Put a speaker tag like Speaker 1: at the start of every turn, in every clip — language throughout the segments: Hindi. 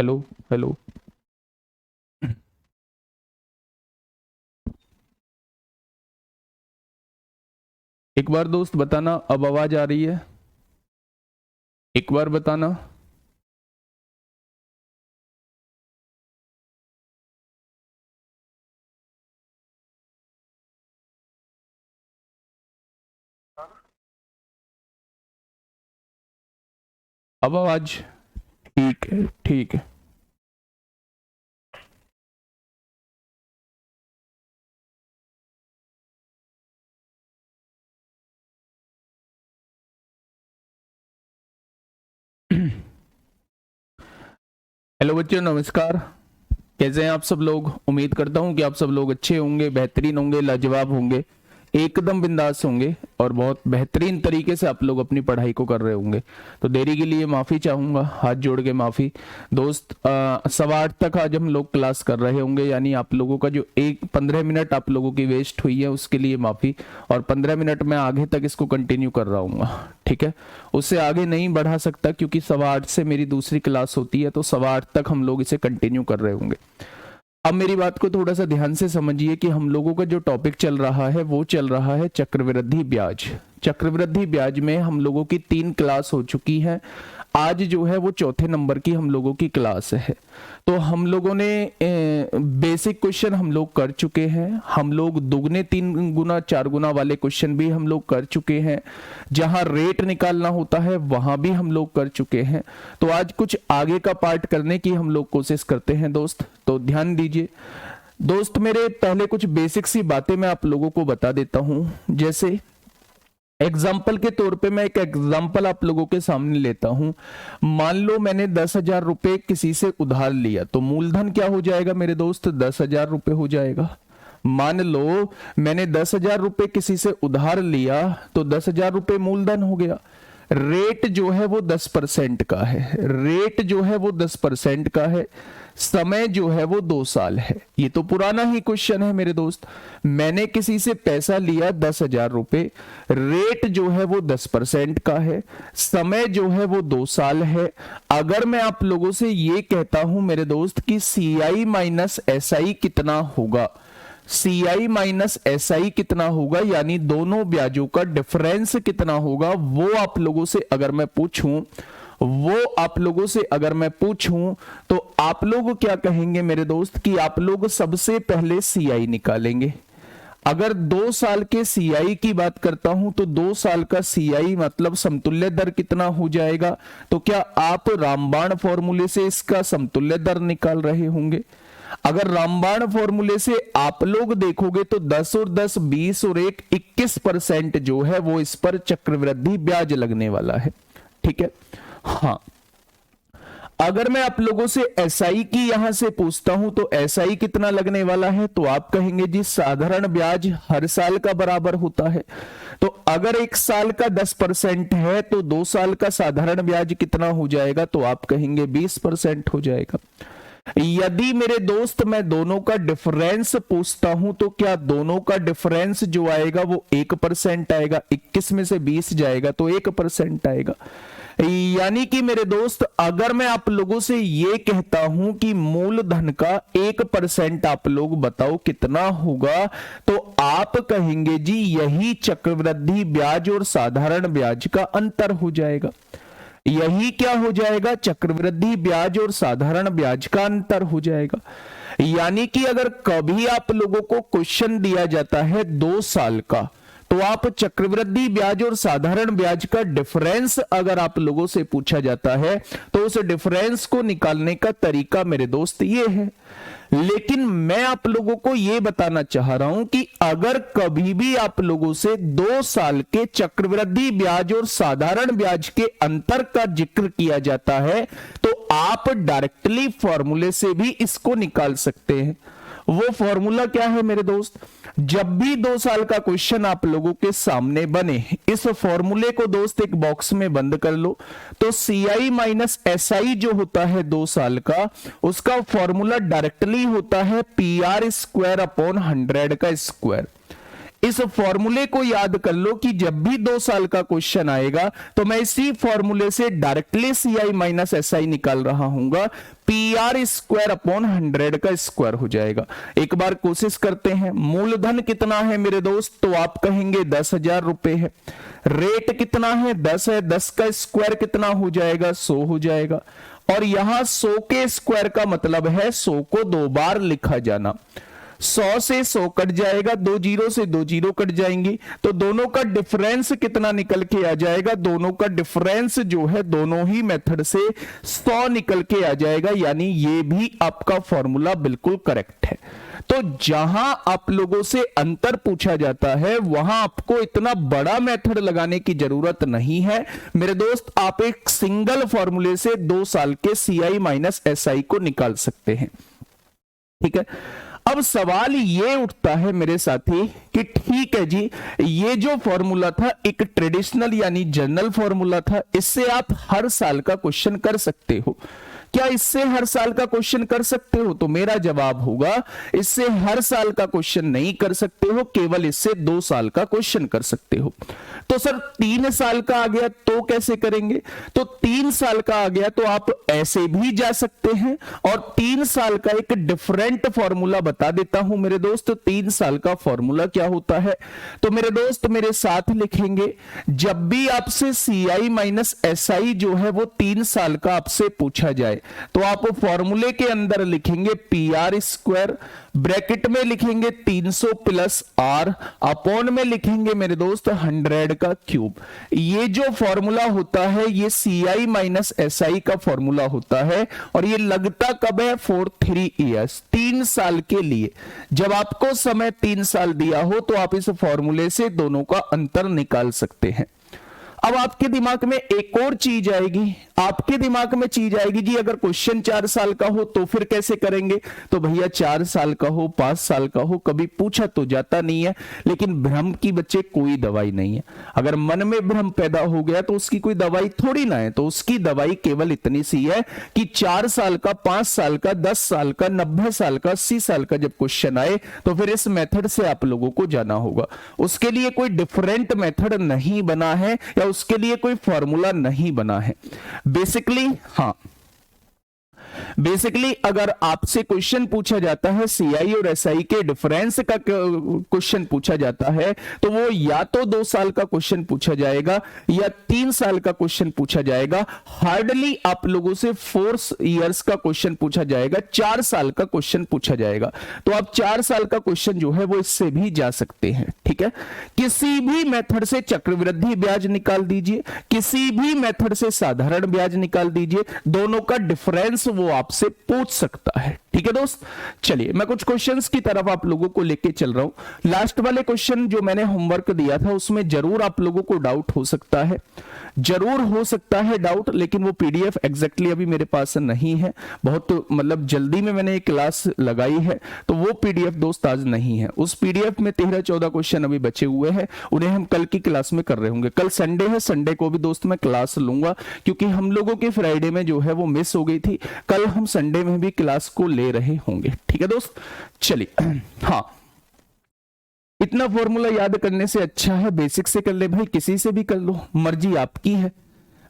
Speaker 1: Hello hello. एक बार दोस्त बताना, अब आवाज आ रही है? एक बार बताना। अब आवाज ठीक है, ठीक है। हेलो बच्चों, नमस्कार। कैसे हैं आप सब लोग? उम्मीद करता हूं कि आप सब लोग अच्छे होंगे, बेहतरीन होंगे, लाजवाब होंगे, एकदम बिंदास होंगे और बहुत बेहतरीन तरीके से आप लोग अपनी पढ़ाई को कर रहे होंगे। तो देरी के लिए माफ़ी चाहूँगा, हाथ जोड़ के माफ़ी। दोस्त 8:15 तक आज हम लोग क्लास कर रहे होंगे, यानी आप लोगों का जो 15 मिनट आप लोगों की वेस्ट हुई है उसके लिए माफ़ी। और 15 मिनट में आगे तक इसको कंटिन्यू कर रहा हूँ, ठीक है। उससे आगे नहीं बढ़ा सकता क्योंकि 8:15 से मेरी दूसरी क्लास होती है, तो 8:15 तक हम लोग इसे कंटिन्यू कर रहे होंगे। अब मेरी बात को थोड़ा सा ध्यान से समझिए कि हम लोगों का जो टॉपिक चल रहा है वो चल रहा है चक्रवृद्धि ब्याज। चक्रवृद्धि ब्याज में हम लोगों की 3 क्लास हो चुकी हैं। आज जो है वो चौथे नंबर की हम लोगों की क्लास है। तो हम लोगों ने बेसिक क्वेश्चन हम लोग कर चुके हैं। हम लोग दुगने 3 गुना 4 गुना वाले क्वेश्चन भी हम लोग कर चुके हैं। जहां रेट निकालना होता है वहां भी हम लोग कर चुके हैं। तो आज कुछ आगे का पार्ट करने की हम लोग कोशिश करते हैं दोस्त, तो ध्यान दीजिए। दोस्त मेरे पहले कुछ बेसिक सी बातें मैं आप लोगों को बता देता हूं। जैसे एग्जाम्पल के तौर पे मैं एक एग्जाम्पल आप लोगों के सामने लेता हूं। मान लो मैंने 10,000 रुपए किसी से उधार लिया, तो मूलधन क्या हो जाएगा मेरे दोस्त? 10,000 रुपए हो जाएगा। मान लो मैंने 10,000 रुपए किसी से उधार लिया, तो 10,000 रुपए मूलधन हो गया। रेट जो है वो 10% का है। रेट जो है वो 10% का है। समय जो है वो 2 साल है। ये तो पुराना ही क्वेश्चन है मेरे दोस्त। मैंने किसी से पैसा लिया 10,000 रुपए, रेट जो है वो 10% का है, समय जो है वो 2 साल है। अगर मैं आप लोगों से ये कहता हूं मेरे दोस्त कि CI माइनस SI कितना होगा, CI माइनस SI कितना होगा, यानी दोनों ब्याजों का डिफरेंस कितना होगा, वो आप लोगों से अगर मैं पूछूं, तो आप लोग क्या कहेंगे मेरे दोस्त? कि आप लोग सबसे पहले CI निकालेंगे। अगर 2 साल के CI की बात करता हूं तो 2 साल का CI मतलब समतुल्य दर कितना हो जाएगा? तो क्या आप रामबाण फॉर्मूले से इसका समतुल्य दर निकाल रहे होंगे? अगर रामबाण फॉर्मूले से आप लोग देखोगे तो 10 और 10 20 और 1 21% जो है वो इस पर चक्रवृद्धि ब्याज लगने वाला है, ठीक है। हाँ, अगर मैं आप लोगों से SI की यहां से पूछता हूं तो SI कितना लगने वाला है, तो आप कहेंगे जी साधारण ब्याज हर साल का बराबर होता है। तो अगर 1 साल का 10% है तो 2 साल का साधारण ब्याज कितना हो जाएगा, तो आप कहेंगे 20% हो जाएगा। यदि मेरे दोस्त मैं दोनों का डिफरेंस पूछता हूं तो क्या दोनों का डिफरेंस जो आएगा वो 1% आएगा? 21 में से 20 जाएगा तो 1% आएगा। यानी कि मेरे दोस्त अगर मैं आप लोगों से ये कहता हूं कि मूलधन का 1% आप लोग बताओ कितना होगा, तो आप कहेंगे जी यही चक्रवृद्धि ब्याज और साधारण ब्याज का अंतर हो जाएगा। यही क्या हो जाएगा? चक्रवृद्धि ब्याज और साधारण ब्याज का अंतर हो जाएगा। यानी कि अगर कभी आप लोगों को क्वेश्चन दिया जाता है 2 साल का, तो आप चक्रवृद्धि ब्याज और साधारण ब्याज का डिफरेंस अगर आप लोगों से पूछा जाता है तो उस डिफरेंस को निकालने का तरीका मेरे दोस्त ये है। लेकिन मैं आप लोगों को यह बताना चाह रहा हूं कि अगर कभी भी आप लोगों से 2 साल के चक्रवृद्धि ब्याज और साधारण ब्याज के अंतर का जिक्र किया जाता है तो आप डायरेक्टली फॉर्मूले से भी इसको निकाल सकते हैं। वो फॉर्मूला क्या है मेरे दोस्त? जब भी 2 साल का क्वेश्चन आप लोगों के सामने बने, इस फॉर्मूले को दोस्त एक बॉक्स में बंद कर लो। तो CI माइनस SI जो होता है 2 साल का, उसका फॉर्मूला डायरेक्टली होता है PR² अपॉन 100 का स्क्वायर। इस फॉर्मूले को याद कर लो कि जब भी 2 साल का क्वेश्चन आएगा तो मैं इसी फॉर्मूले से डायरेक्टली CI माइनस SI निकाल रहा हूंगा। PR स्क्वायर अपॉन 100 का स्क्वायर हो जाएगा। एक बार कोशिश करते हैं। मूलधन कितना है मेरे दोस्त, तो आप कहेंगे 10,000 रुपए है। रेट कितना है, 10 है। 10 का स्क्वायर कितना हो जाएगा, 100 हो जाएगा। और यहां 100 के स्क्वायर का मतलब है 100 को 2 बार लिखा जाना। 100 से 100 कट जाएगा, 2 जीरो से 2 जीरो कट जाएंगी, तो दोनों का डिफरेंस कितना निकल के आ जाएगा, दोनों का डिफरेंस जो है दोनों ही मेथड से 100 निकल के आ जाएगा। यानी ये भी आपका फॉर्मूला बिल्कुल करेक्ट है। तो जहां आप लोगों से अंतर पूछा जाता है वहां आपको इतना बड़ा मेथड लगाने की जरूरत नहीं है मेरे दोस्त। आप एक सिंगल फॉर्मूले से 2 साल के CI माइनस SI को निकाल सकते हैं। ठीक है, अब सवाल ये उठता है मेरे साथी कि ठीक है जी, ये जो फॉर्मूला था एक ट्रेडिशनल यानी जनरल फॉर्मूला था, इससे आप हर साल का क्वेश्चन कर सकते हो। क्या इससे हर साल का क्वेश्चन कर सकते हो? तो मेरा जवाब होगा इससे हर साल का क्वेश्चन नहीं कर सकते हो, केवल इससे 2 साल का क्वेश्चन कर सकते हो। तो सर 3 साल का आ गया तो कैसे करेंगे? तो 3 साल का आ गया तो आप ऐसे भी जा सकते हैं। और 3 साल का एक डिफरेंट फॉर्मूला बता देता हूं मेरे दोस्त। 3 साल का फॉर्मूला क्या होता है, तो मेरे दोस्त मेरे साथ लिखेंगे। जब भी आपसे CI माइनस SI जो है वो 3 साल का आपसे पूछा जाए तो आप फॉर्मूले के अंदर लिखेंगे PR स्क्वायर, ब्रैकेट में लिखेंगे 300 प्लस R, अपॉन में लिखेंगे मेरे दोस्त 100 का क्यूब। ये जो फॉर्मूला होता है ये CI माइनस SI का फॉर्मूला होता है। और ये लगता कब है, फॉर 3 ईयर्स, 3 साल के लिए। जब आपको समय 3 साल दिया हो तो आप इस फॉर्मूले से दोनों का अंतर निकाल सकते हैं। अब आपके दिमाग में एक और चीज आएगी, आपके दिमाग में चीज आएगी जी अगर क्वेश्चन 4 साल का हो तो फिर कैसे करेंगे? तो भैया 4 साल का हो 5 साल का हो कभी पूछा तो जाता नहीं है, लेकिन भ्रम की बच्चे कोई दवाई नहीं है। अगर मन में भ्रम पैदा हो गया तो उसकी कोई दवाई थोड़ी ना है। तो उसकी दवाई केवल इतनी सी है कि 4 साल का, 5 साल का, 10 साल का, 90 साल का, 80 साल का जब क्वेश्चन आए तो फिर इस मेथड से आप लोगों को जाना होगा। उसके लिए कोई डिफरेंट मेथड नहीं बना है या उसके लिए कोई फॉर्मूला नहीं बना है। बेसिकली अगर आपसे क्वेश्चन पूछा जाता है CI और SI के डिफरेंस का क्वेश्चन पूछा जाता है तो वो या तो 2 साल का क्वेश्चन पूछा जाएगा या 3 साल का क्वेश्चन पूछा जाएगा। हार्डली आप लोगों से 4 इयर्स का क्वेश्चन पूछा जाएगा, 4 साल का क्वेश्चन पूछा जाएगा। तो आप 4 साल का क्वेश्चन जो है वो इससे भी जा सकते हैं। ठीक है, किसी भी मेथड से चक्रवृद्धि ब्याज निकाल दीजिए, किसी भी मेथड से साधारण ब्याज निकाल दीजिए, दोनों का डिफरेंस वो आपसे पूछ सकता है। ठीक है दोस्त, चलिए मैं कुछ क्वेश्चंस की तरफ आप लोगों को लेके चल रहा हूं। लास्ट वाले क्वेश्चन जो मैंने होमवर्क दिया था उसमें जरूर आप लोगों को डाउट हो सकता है, जरूर हो सकता है डाउट, लेकिन वो PDF एग्जैक्टली अभी मेरे पास नहीं है। बहुत मतलब जल्दी में मैंने एक क्लास लगाई है तो वो PDF दोस्त आज नहीं है। उस PDF में 13-14 क्वेश्चन अभी बचे हुए हैं, उन्हें हम कल की क्लास में कर रहे होंगे। कल संडे है, संडे को भी दोस्त मैं क्लास लूंगा क्योंकि हम लोगों की फ्राइडे में जो है वो मिस हो गई थी। कल हम संडे में भी क्लास को ले रहे होंगे। ठीक है दोस्त, चलिए हाँ, इतना फॉर्मूला याद करने से अच्छा है बेसिक से कर ले भाई, किसी से भी कर लो, मर्जी आपकी है,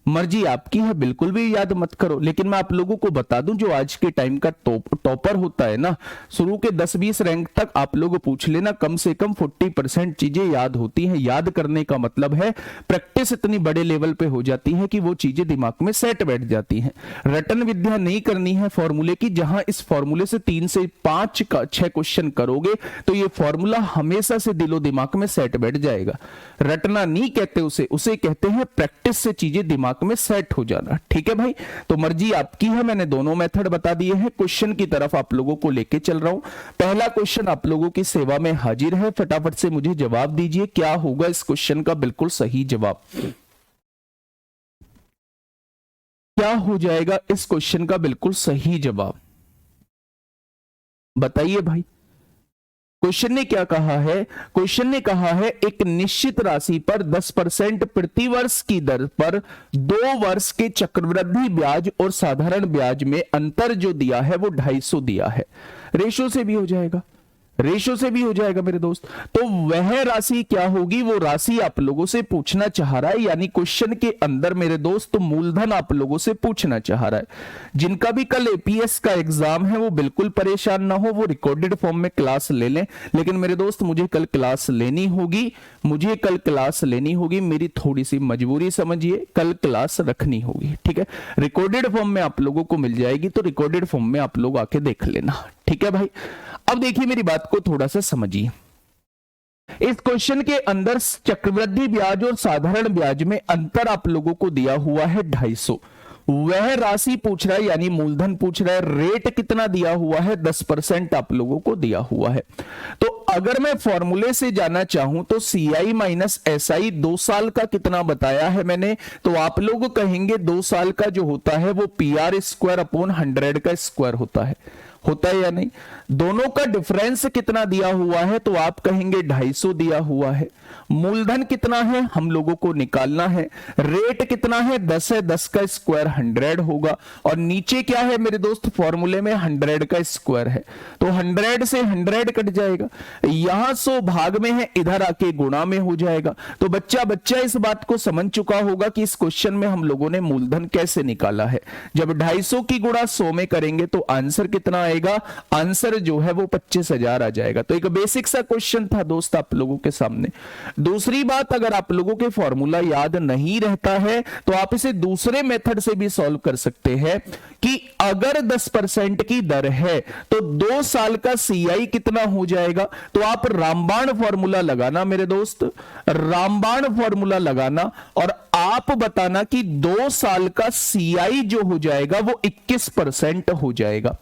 Speaker 1: मर्जी आपकी है, बिल्कुल भी याद मत करो। लेकिन मैं आप लोगों को बता दूं जो आज के टाइम का टॉपर होता है ना, शुरू के 10-20 रैंक तक आप लोग पूछ लेना, कम से कम 40% चीजें याद होती हैं। याद करने का मतलब है प्रैक्टिस इतनी बड़े लेवल पे हो जाती है कि वो चीजें दिमाग में सेट बैठ जाती हैं। रटन विद्या नहीं करनी है फॉर्मूले की, जहां इस फॉर्मूले से 3 से 5 का 6 क्वेश्चन करोगे तो ये फॉर्मूला हमेशा से दिलो दिमाग में सेट बैठ जाएगा। रटना नहीं कहते उसे कहते हैं प्रैक्टिस से चीजें दिमाग में सेट हो जाना। ठीक है भाई, तो मर्जी आपकी है। मैंने दोनों मेथड बता दिए हैं। क्वेश्चन की तरफ आप लोगों को लेके चल रहा हूं। पहला क्वेश्चन आप लोगों की सेवा में हाजिर है, फटाफट से मुझे जवाब दीजिए, क्या होगा इस क्वेश्चन का बिल्कुल सही जवाब? क्या हो जाएगा इस क्वेश्चन का बिल्कुल सही जवाब? बताइए भाई। क्वेश्चन ने क्या कहा है? क्वेश्चन ने कहा है एक निश्चित राशि पर 10% प्रति वर्ष की दर पर 2 वर्ष के चक्रवृद्धि ब्याज और साधारण ब्याज में अंतर जो दिया है वो 250 दिया है। रेशो से भी हो जाएगा, रेशो से भी हो जाएगा मेरे दोस्त। तो वह राशि क्या होगी, वो राशि आप लोगों से पूछना चाह रहा है, यानी क्वेश्चन के अंदर मेरे दोस्त मूलधन आप लोगों से पूछना चाह रहा है। जिनका भी कल एपीएस का एग्जाम है वो बिल्कुल परेशान ना हो, वो रिकॉर्डेड फॉर्म में क्लास ले लें। लेकिन मेरे दोस्त मुझे कल क्लास लेनी होगी, मुझे कल क्लास लेनी होगी, मेरी थोड़ी सी मजबूरी समझिए, कल क्लास रखनी होगी, ठीक है। रिकॉर्डेड फॉर्म में आप लोगों को मिल जाएगी, तो रिकॉर्डेड फॉर्म में आप लोग आके देख लेना, ठीक है भाई। अब देखिए मेरी बात को थोड़ा सा समझिए। इस क्वेश्चन के अंदर चक्रवृद्धि ब्याज और साधारण ब्याज में अंतर आप लोगों को दिया हुआ है 250। वह राशि पूछ रहा है, यानी मूलधन पूछ रहा है। रेट कितना दिया हुआ है, 10% आप लोगों को दिया हुआ है। तो अगर मैं फॉर्मूले से जाना चाहूं तो CI माइनस SI 2 साल का कितना बताया है मैंने, तो आप लोग कहेंगे 2 साल का जो होता है वो PR स्क्वायर अपॉन 100 का स्क्वायर होता है या नहीं। दोनों का डिफरेंस कितना दिया हुआ है, तो आप कहेंगे 250 दिया हुआ है। मूलधन कितना है हम लोगों को निकालना है। रेट कितना है, 10 है, 10 का स्क्वायर 100 होगा। और नीचे क्या है मेरे दोस्त, फॉर्मूले में 100 का स्क्वायर है, तो 100 से 100 कट जाएगा। यहां 100 भाग में है, इधर आके गुणा में हो जाएगा। तो बच्चा इस बात को समझ चुका होगा कि इस क्वेश्चन में हम लोगों ने मूलधन कैसे निकाला है। जब 250 की गुणा 100 में करेंगे तो आंसर कितना आएगा, आंसर जो है वो 25,000 आ जाएगा। तो एक बेसिक सा क्वेश्चन था दोस्त आप लोगों के सामने। दूसरी बात, अगर आप लोगों के फॉर्मूला याद नहीं रहता है तो आप इसे दूसरे मेथड से भी सॉल्व कर सकते हैं कि अगर 10% की दर है तो 2 साल का CI कितना हो जाएगा। तो आप रामबाण फॉर्मूला लगाना मेरे दोस्त, रामबाण फॉर्मूला लगाना और आप बताना कि 2 साल का CI जो हो जाएगा वो 21% हो जाएगा।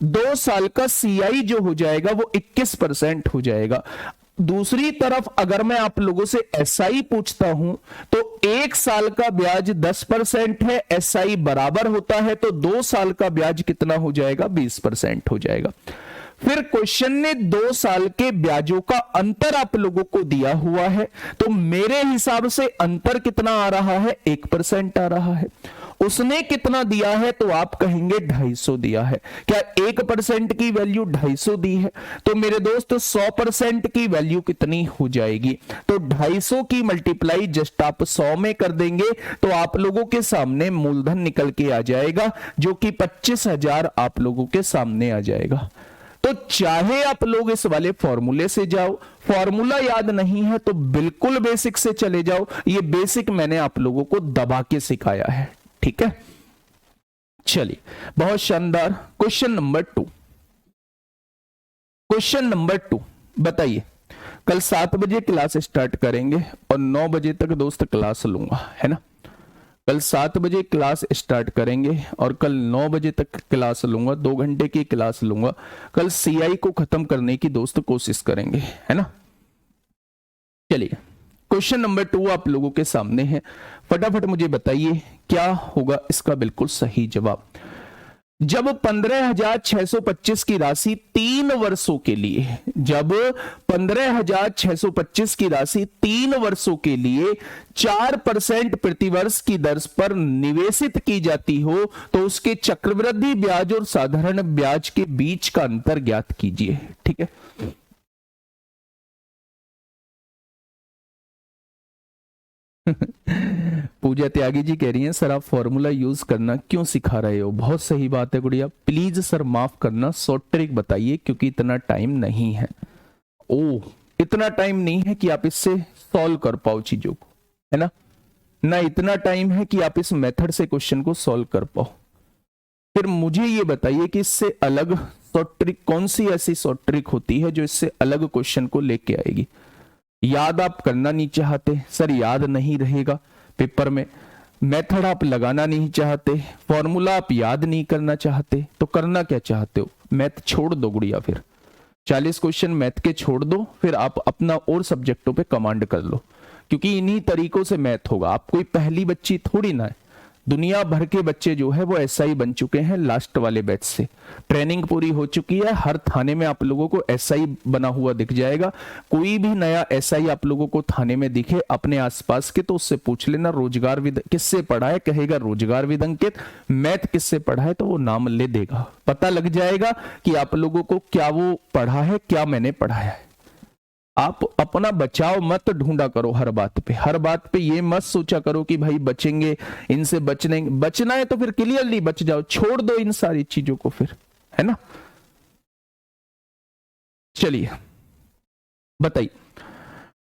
Speaker 1: 2 साल का CI जो हो जाएगा वो 21% हो जाएगा। दूसरी तरफ अगर मैं आप लोगों से SI पूछता हूं तो 1 साल का ब्याज 10% है, SI बराबर होता है, तो 2 साल का ब्याज कितना हो जाएगा, 20% हो जाएगा। फिर क्वेश्चन ने 2 साल के ब्याजों का अंतर आप लोगों को दिया हुआ है, तो मेरे हिसाब से अंतर कितना आ रहा है, 1% आ रहा है। उसने कितना दिया है, तो आप कहेंगे 250 दिया है। क्या 1% की वैल्यू 250 दी है, तो मेरे दोस्त 100% की वैल्यू कितनी हो जाएगी, तो 250 की मल्टीप्लाई जस्ट आप 100 में कर देंगे तो आप लोगों के सामने मूलधन निकल के आ जाएगा, जो कि 25,000 आप लोगों के सामने आ जाएगा। तो चाहे आप लोग इस वाले फॉर्मूले से जाओ, फॉर्मूला याद नहीं है तो बिल्कुल बेसिक से चले जाओ। ये बेसिक मैंने आप लोगों को दबा के सिखाया है, ठीक है। चलिए, बहुत शानदार। क्वेश्चन नंबर 2, क्वेश्चन नंबर 2 बताइए। कल 7 बजे क्लास स्टार्ट करेंगे और 9 बजे तक दोस्त क्लास लूंगा, है ना। कल 7 बजे क्लास स्टार्ट करेंगे और कल 9 बजे तक क्लास लूंगा, 2 घंटे की क्लास लूंगा। कल CI को खत्म करने की दोस्त कोशिश करेंगे, है ना। चलिए, क्वेश्चन नंबर 2 आप लोगों के सामने है। फटाफट मुझे बताइए क्या होगा इसका बिल्कुल सही जवाब। जब 15,625 की राशि 3 वर्षों के लिए, जब 15,625 की राशि 3 वर्षों के लिए 4% प्रतिवर्ष की दर पर निवेशित की जाती हो तो उसके चक्रवृद्धि ब्याज और साधारण ब्याज के बीच का अंतर ज्ञात कीजिए, ठीक है। पूजा त्यागी जी कह रही हैं सर आप फॉर्मूला यूज करना क्यों सिखा रहे हो। बहुत सही बात है गुड़िया, प्लीज सर माफ करना, शॉर्ट ट्रिक बताइए क्योंकि इतना टाइम नहीं है। ओह, इतना टाइम नहीं है कि आप इससे सॉल्व कर पाओ चीजों को, है ना इतना टाइम है कि आप इस मेथड से क्वेश्चन को सॉल्व कर पाओ। फिर मुझे ये बताइए कि इससे अलग शॉर्ट ट्रिक कौन सी ऐसी शॉर्ट ट्रिक होती है जो इससे अलग क्वेश्चन को लेके आएगी। याद आप करना नहीं चाहते, सर याद नहीं रहेगा पेपर में, मेथड आप लगाना नहीं चाहते, फॉर्मूला आप याद नहीं करना चाहते, तो करना क्या चाहते हो, मैथ छोड़ दो गुड़िया। फिर 40 क्वेश्चन मैथ के छोड़ दो, फिर आप अपना और सब्जेक्टों पे कमांड कर लो, क्योंकि इन्हीं तरीकों से मैथ होगा। आप कोई पहली बच्ची थोड़ी ना है दुनिया भर के बच्चे जो है वो एसआई बन चुके हैं लास्ट वाले बैच से। ट्रेनिंग पूरी हो चुकी है, हर थाने में आप लोगों को एसआई बना हुआ दिख जाएगा। कोई भी नया एसआई आप लोगों को थाने में दिखे अपने आसपास के, तो उससे पूछ लेना रोजगार विद किससे पढ़ा है, कहेगा रोजगार विद अंकित। मैथ किससे पढ़ा है तो वो नाम ले देगा, पता लग जाएगा कि आप लोगों को क्या वो पढ़ा है, क्या मैंने पढ़ाया है। आप अपना बचाव मत ढूंढा करो हर बात पे, हर बात पे ये मत सोचा करो कि भाई बचेंगे, इनसे बचना है तो फिर क्लियरली बच जाओ, छोड़ दो इन सारी चीजों को फिर, है ना। चलिए बताइए,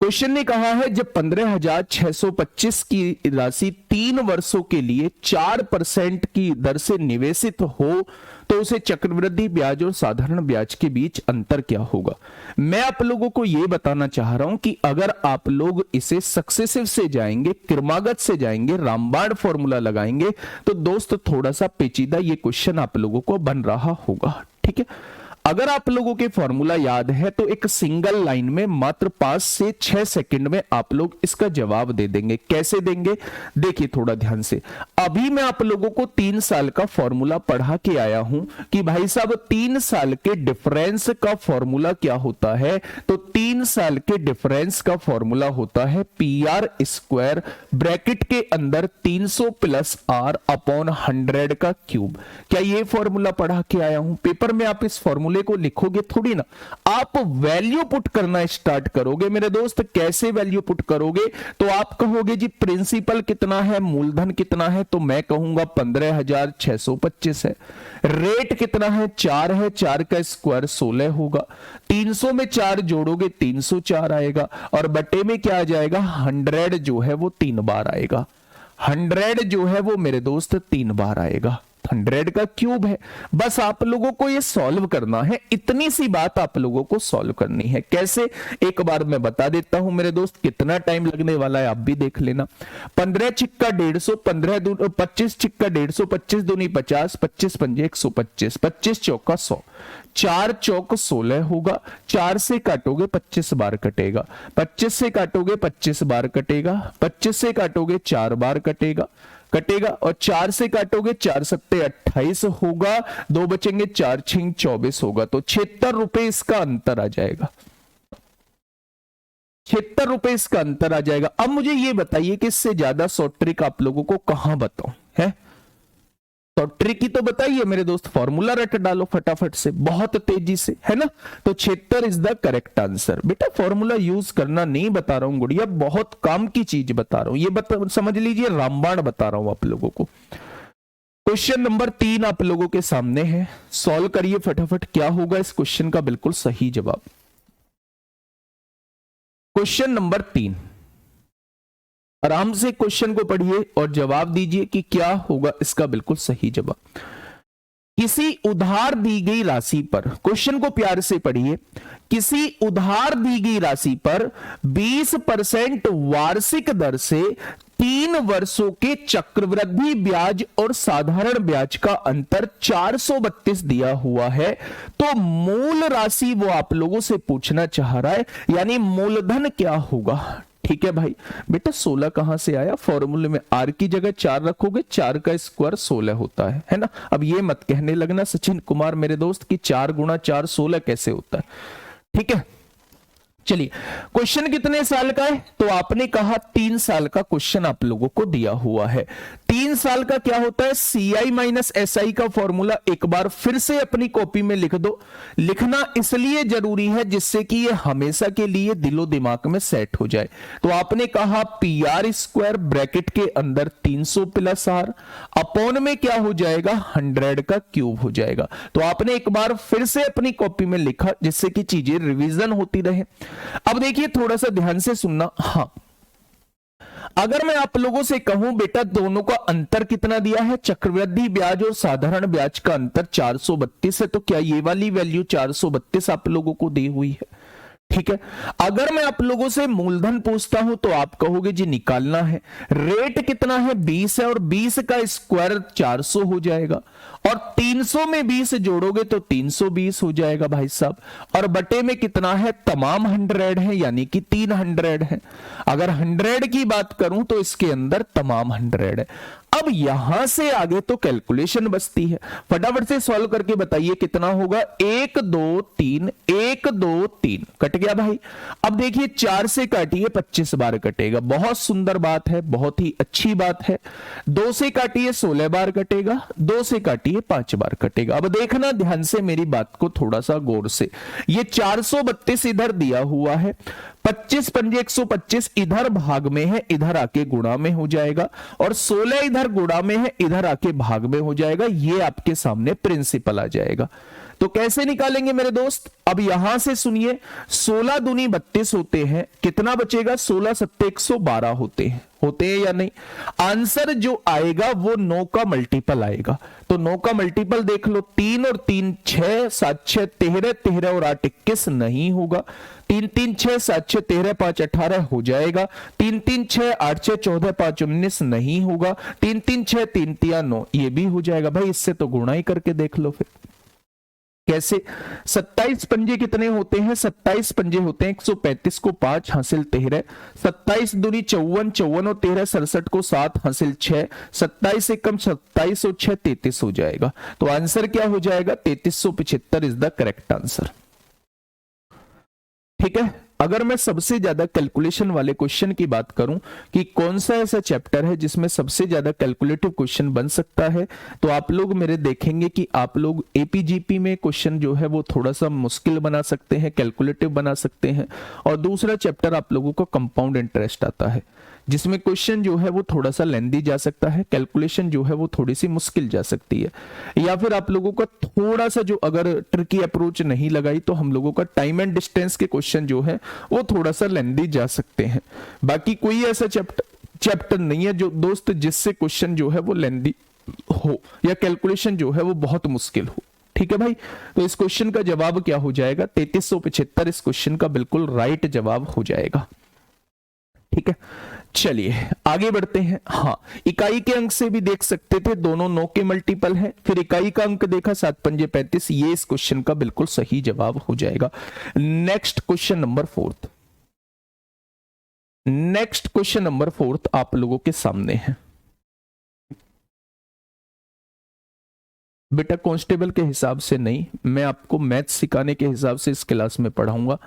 Speaker 1: क्वेश्चन ने कहा है जब 15,625 की राशि 3 वर्षों के लिए 4% की दर से निवेशित हो तो उसे चक्रवृद्धि ब्याज और साधारण ब्याज के बीच अंतर क्या होगा। मैं आप लोगों को यह बताना चाह रहा हूं कि अगर आप लोग इसे सक्सेसिव से जाएंगे, क्रमागत से जाएंगे, रामबाण फॉर्मूला लगाएंगे, तो दोस्त थोड़ा सा पेचीदा ये क्वेश्चन आप लोगों को बन रहा होगा। ठीक है, अगर आप लोगों के फॉर्मूला याद है तो एक सिंगल लाइन में मात्र 5 से 6 सेकंड में आप लोग इसका जवाब दे देंगे। कैसे देंगे, देखिए थोड़ा ध्यान से। अभी मैं आप लोगों को 3 साल का फॉर्मूला पढ़ा के आया हूं कि भाई साहब 3 साल के डिफरेंस का फॉर्मूला क्या होता है, तो 3 साल के डिफरेंस का फॉर्मूला होता है पीआर स्क्वायर ब्रैकेट के अंदर 300 प्लस आर अपॉन 100 का क्यूब। क्या ये फॉर्मूला पढ़ा के आया हूं? पेपर में आप इस फॉर्मूले को लिखोगे थोड़ी ना, आप वैल्यू पुट करना स्टार्ट करोगे मेरे दोस्त। कैसे वैल्यू पुट करोगे, तो आप कहोगे जी प्रिंसिपल कितना है, मूलधन कितना है, तो मैं कहूंगा 15,625 है। रेट कितना है, 4 है, 4 का स्क्वायर 16 होगा। 300 में 4 जोड़ोगे 304 आएगा, और बटे में क्या आ जाएगा, 100 जो है वो 3 बार आएगा। 100 जो है वो मेरे दोस्त 3 बार आएगा। 100 का क्यूब है। बस आप लोगों को ये सॉल्व करना है, इतनी सी बात आप लोगों को सॉल्व करनी है। कैसे, एक बार मैं बता देता हूं मेरे दोस्त, कितना टाइम लगने वाला है आप भी देख लेना। 15 छिक्का 150, 25 छिक्का 150, 25 दूनी 50, 25 पंजे 125, 25 चौका 100, 4 चौक 16 होगा। 4 से काटोगे 25 बार कटेगा, 25 से काटोगे 25 बार कटेगा, 25 से काटोगे 4 बार कटेगा, और 4 से काटोगे 4 सत्ते 28 होगा, 2 बचेंगे, 4 छिंग 24 होगा। तो 76 रुपए इसका अंतर आ जाएगा। 76 रुपए इसका अंतर आ जाएगा। अब मुझे ये बताइए कि इससे ज्यादा शॉर्ट ट्रिक आप लोगों को कहां बताऊं है। तो ट्रिक ही तो बताइए मेरे दोस्त, फॉर्मूला रट डालो फटाफट से, बहुत तेजी से, है ना। तो 76 इज द करेक्ट आंसर। बेटा फॉर्मूला यूज करना नहीं बता रहा हूं गुड़िया, बहुत काम की चीज बता रहा हूं, ये समझ लीजिए, रामबाण बता रहा हूं आप लोगों को। क्वेश्चन नंबर 3 आप लोगों के सामने है, सॉल्व करिए फटाफट। क्या होगा इस क्वेश्चन का बिल्कुल सही जवाब। क्वेश्चन नंबर 3, आराम से क्वेश्चन को पढ़िए और जवाब दीजिए कि क्या होगा इसका बिल्कुल सही जवाब। किसी उधार दी गई राशि पर, क्वेश्चन को प्यार से पढ़िए, किसी उधार दी गई राशि पर 20% वार्षिक दर से 3 वर्षों के चक्रवृद्धि ब्याज और साधारण ब्याज का अंतर 432 दिया हुआ है, तो मूल राशि वो आप लोगों से पूछना चाह रहा है, यानी मूलधन क्या होगा। ठीक है भाई, बेटा 16 कहां से आया, फॉर्मूले में आर की जगह 4 रखोगे, 4 का स्क्वायर 16 होता है ना। अब ये मत कहने लगना सचिन कुमार मेरे दोस्त कि 4 गुणा 4 16 कैसे होता है। ठीक है, चलिए क्वेश्चन कितने साल का है, तो आपने कहा 3 साल का क्वेश्चन आप लोगों को दिया हुआ है। 3 साल का क्या होता है, CI माइनस SI का फॉर्मूला एक बार फिर से अपनी कॉपी में लिख दो। लिखना इसलिए जरूरी है जिससे कि ये हमेशा के लिए दिलो दिमाग में सेट हो जाए। तो आपने कहा PR स्क्वायर ब्रैकेट के अंदर 300 प्लस R अपॉन में क्या हो जाएगा, 100 का क्यूब हो जाएगा। तो आपने एक बार फिर से अपनी कॉपी में लिखा जिससे कि चीजें रिवीजन होती रहे। अब देखिए थोड़ा सा ध्यान से सुनना। हां, अगर मैं आप लोगों से कहूं बेटा दोनों का अंतर कितना दिया है, चक्रवृद्धि ब्याज और साधारण ब्याज का अंतर 432 है, तो क्या ये वाली वैल्यू 432 आप लोगों को दी हुई है। ठीक है, अगर मैं आप लोगों से मूलधन पूछता हूं तो आप कहोगे जी निकालना है। रेट कितना है, 20 है, और 20 का स्क्वायर 400 हो जाएगा, और 300 में 20 जोड़ोगे तो 320 हो जाएगा भाई साहब, और बटे में कितना है, तमाम 100 है, यानी कि 300 है। अगर 100 की बात करूं तो इसके अंदर तमाम 100 है। अब यहां से आगे तो कैलकुलेशन बचती है, फटाफट से सॉल्व करके बताइए कितना होगा। 1 2 3 1 2 3 कट गया भाई। अब देखिए 4 से काटिए 25 बार कटेगा, बहुत सुंदर बात है, बहुत ही अच्छी बात है। 2 से काटिए 16 बार कटेगा, 2 से काटिए 5 बार कटेगा। अब देखना ध्यान से मेरी बात को थोड़ा सा गौर से, ये 432 इधर दिया हुआ है, 25 पंजे 125 इधर भाग में है, इधर आके गुणा में हो जाएगा, और 16 इधर गुणा में है, इधर आके भाग में हो जाएगा। ये आपके सामने प्रिंसिपल आ जाएगा। तो कैसे निकालेंगे मेरे दोस्त, अब यहां से सुनिए, 16 दूनी 32 होते हैं, कितना बचेगा, 16 सत्ते 112 होते हैं या नहीं। आंसर जो आएगा वो 9 का मल्टीपल आएगा, तो 9 का मल्टीपल देख लो, 3 और 3 6, 7 6 13, 13 और 8 21 नहीं होगा, 3 3 6 7 6 13 5 18 हो जाएगा, 3 3 6 8 6 14 5 19 नहीं होगा, 3 3 6 3 3 9 ये भी हो जाएगा भाई। इससे तो गुणा ही करके देख लो फिर कैसे। 27 पंजे कितने होते हैं, 27 पंजे होते हैं 135 को 5 हासिल 13, 27 दूनी 54, 54 और 13 67 को 7 हासिल 6, 27 से कम 27 और 6 33 हो जाएगा। तो आंसर क्या हो जाएगा, 3375 इज द करेक्ट आंसर। ठीक है। अगर मैं सबसे ज्यादा कैलकुलेशन वाले क्वेश्चन की बात करूं कि कौन सा ऐसा चैप्टर है जिसमें सबसे ज्यादा कैलकुलेटिव क्वेश्चन बन सकता है, तो आप लोग मेरे देखेंगे कि आप लोग एपीजीपी में क्वेश्चन जो है वो थोड़ा सा मुश्किल बना सकते हैं, कैलकुलेटिव बना सकते हैं। और दूसरा चैप्टर आप लोगों को कंपाउंड इंटरेस्ट आता है, जिसमें क्वेश्चन जो है वो थोड़ा सा लेंदी जा सकता है, कैलकुलेशन जो है वो थोड़ी सी मुश्किल जा सकती है। या फिर आप लोगों का थोड़ा सा जो अगर ट्रिकी अप्रोच नहीं लगाई तो हम लोगों का टाइम एंड डिस्टेंस के क्वेश्चन जो है वो थोड़ा सा लेंदी जा सकते हैं। बाकी कोई ऐसा चैप्टर नहीं है जो दोस्त जिससे क्वेश्चन जो है वो लेंदी हो या कैलकुलेशन जो है वो बहुत मुश्किल हो। ठीक है भाई, तो इस क्वेश्चन का जवाब क्या हो जाएगा, 3375 इस क्वेश्चन का बिल्कुल राइट जवाब हो जाएगा। ठीक है, चलिए आगे बढ़ते हैं। हाँ, इकाई के अंक से भी देख सकते थे, दोनों 9 के मल्टीपल हैं। फिर इकाई का अंक देखा 7 पंजे 35, ये इस क्वेश्चन का बिल्कुल सही जवाब हो जाएगा। Next question number 4, next question number 4 आप लोगों के सामने है। बेटा कांस्टेबल के हिसाब से नहीं, मैं आपको मैथ सिखाने के हिसाब से इस क्लास में पढ़ाऊंगा।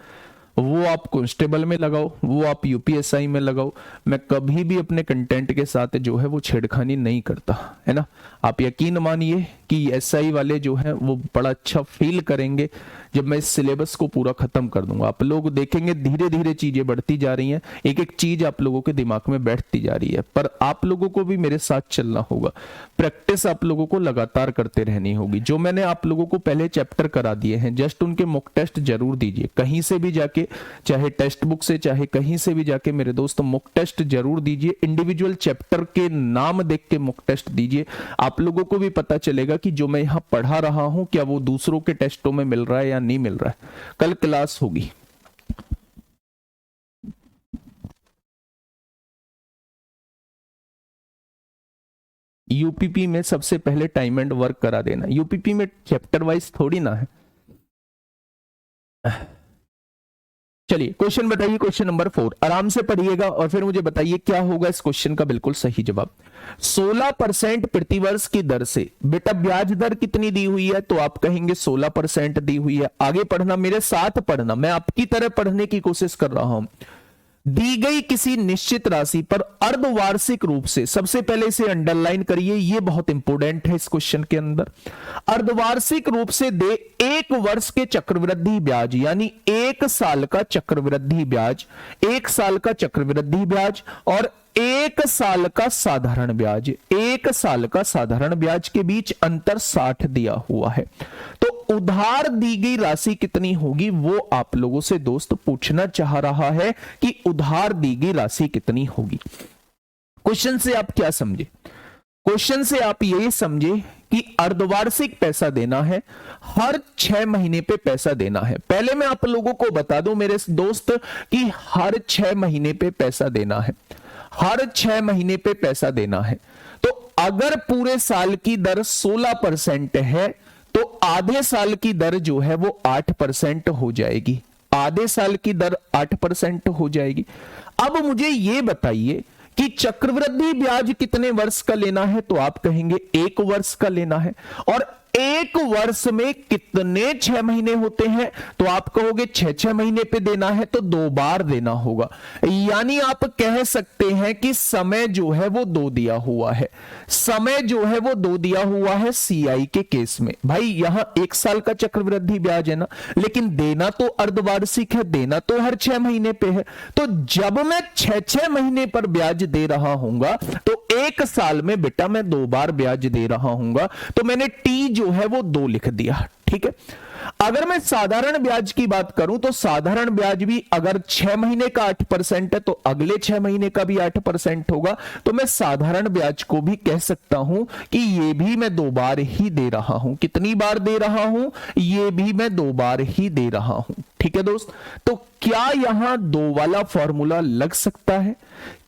Speaker 1: वो आप कांस्टेबल में लगाओ, वो आप यूपीएसआई में लगाओ, मैं कभी भी अपने कंटेंट के साथ जो है वो छेड़खानी नहीं करता, है ना। आप यकीन मानिए कि एसआई वाले जो हैं वो बड़ा अच्छा फील करेंगे जब मैं इस सिलेबस को पूरा खत्म कर दूंगा। आप लोग देखेंगे धीरे धीरे चीजें बढ़ती जा रही हैं, एक एक चीज आप लोगों के दिमाग में बैठती जा रही है, पर आप लोगों को भी मेरे साथ चलना होगा, प्रैक्टिस आप लोगों को लगातार करते रहनी होगी। जो मैंने आप लोगों को पहले चैप्टर करा दिए हैं, जस्ट उनके मॉक टेस्ट जरूर दीजिए, कहीं से भी जाके, चाहे टेक्स्ट बुक से चाहे कहीं से भी जाके मेरे दोस्त मॉक टेस्ट जरूर दीजिए। इंडिविजुअल चैप्टर के नाम देख के मॉक टेस्ट दीजिए, आप लोगों को भी पता चलेगा कि जो मैं यहां पढ़ा रहा हूं क्या वो दूसरों के टेस्टों में मिल रहा है या नहीं मिल रहा है। कल क्लास होगी। यूपीपी में सबसे पहले टाइम एंड वर्क करा देना, यूपीपी में चैप्टर वाइज थोड़ी ना है। चलिए क्वेश्चन बताइए, क्वेश्चन नंबर 4 आराम से पढ़िएगा और फिर मुझे बताइए क्या होगा इस क्वेश्चन का बिल्कुल सही जवाब। 16% प्रतिवर्ष की दर से, बेटा ब्याज दर कितनी दी हुई है, तो आप कहेंगे 16% दी हुई है। आगे पढ़ना, मेरे साथ पढ़ना, मैं आपकी तरह पढ़ने की कोशिश कर रहा हूं। दी गई किसी निश्चित राशि पर अर्धवार्षिक रूप से, सबसे पहले इसे अंडरलाइन करिए, ये बहुत इंपॉर्टेंट है इस क्वेश्चन के अंदर। अर्धवार्षिक रूप से दे 1 वर्ष के चक्रवृद्धि ब्याज, यानी 1 साल का चक्रवृद्धि ब्याज, 1 साल का चक्रवृद्धि ब्याज और 1 साल का साधारण ब्याज, 1 साल का साधारण ब्याज के बीच अंतर 60 दिया हुआ है। तो उधार दी गई राशि कितनी होगी वो आप लोगों से दोस्त पूछना चाह रहा है कि उधार दी गई राशि कितनी होगी। क्वेश्चन से आप क्या समझे, क्वेश्चन से आप ये समझे कि अर्धवार्षिक पैसा देना है, हर 6 महीने पे पैसा देना है। पहले मैं आप लोगों को बता दूं मेरे दोस्त कि हर 6 महीने पे पैसा देना है, हर 6 महीने पे पैसा देना है। तो अगर पूरे साल की दर 16% है तो आधे साल की दर जो है वो 8% हो जाएगी, आधे साल की दर 8% हो जाएगी। अब मुझे ये बताइए कि चक्रवृद्धि ब्याज कितने वर्ष का लेना है, तो आप कहेंगे 1 वर्ष का लेना है। और 1 वर्ष में कितने 6 महीने होते हैं, तो आप कहोगे 6-6 महीने पे देना है तो 2 बार देना होगा। यानी आप कह सकते हैं कि समय जो है वो 2 दिया हुआ है, समय जो है वो 2 दिया हुआ है सीआई के केस में। भाई यहां 1 साल का चक्रवृद्धि ब्याज है ना, लेकिन देना तो अर्धवार्षिक है, देना तो हर 6 महीने पे है। तो जब मैं 6-6 महीने पर ब्याज दे रहा हूंगा तो 1 साल में बेटा मैं 2 बार ब्याज दे रहा हूंगा, तो मैंने टी जो है वो 2 लिख दिया। ठीक है, अगर मैं साधारण ब्याज की बात करूं तो साधारण ब्याज भी अगर 6 महीने का 8% है तो अगले 6 महीने का भी 8% होगा। तो मैं साधारण ब्याज को भी कह सकता हूं कि ये भी मैं 2 बार ही दे रहा हूं। कितनी बार दे रहा हूं, ये भी मैं 2 बार ही दे रहा हूं। ठीक है दोस्त, तो क्या यहां 2 वाला फॉर्मूला लग सकता है?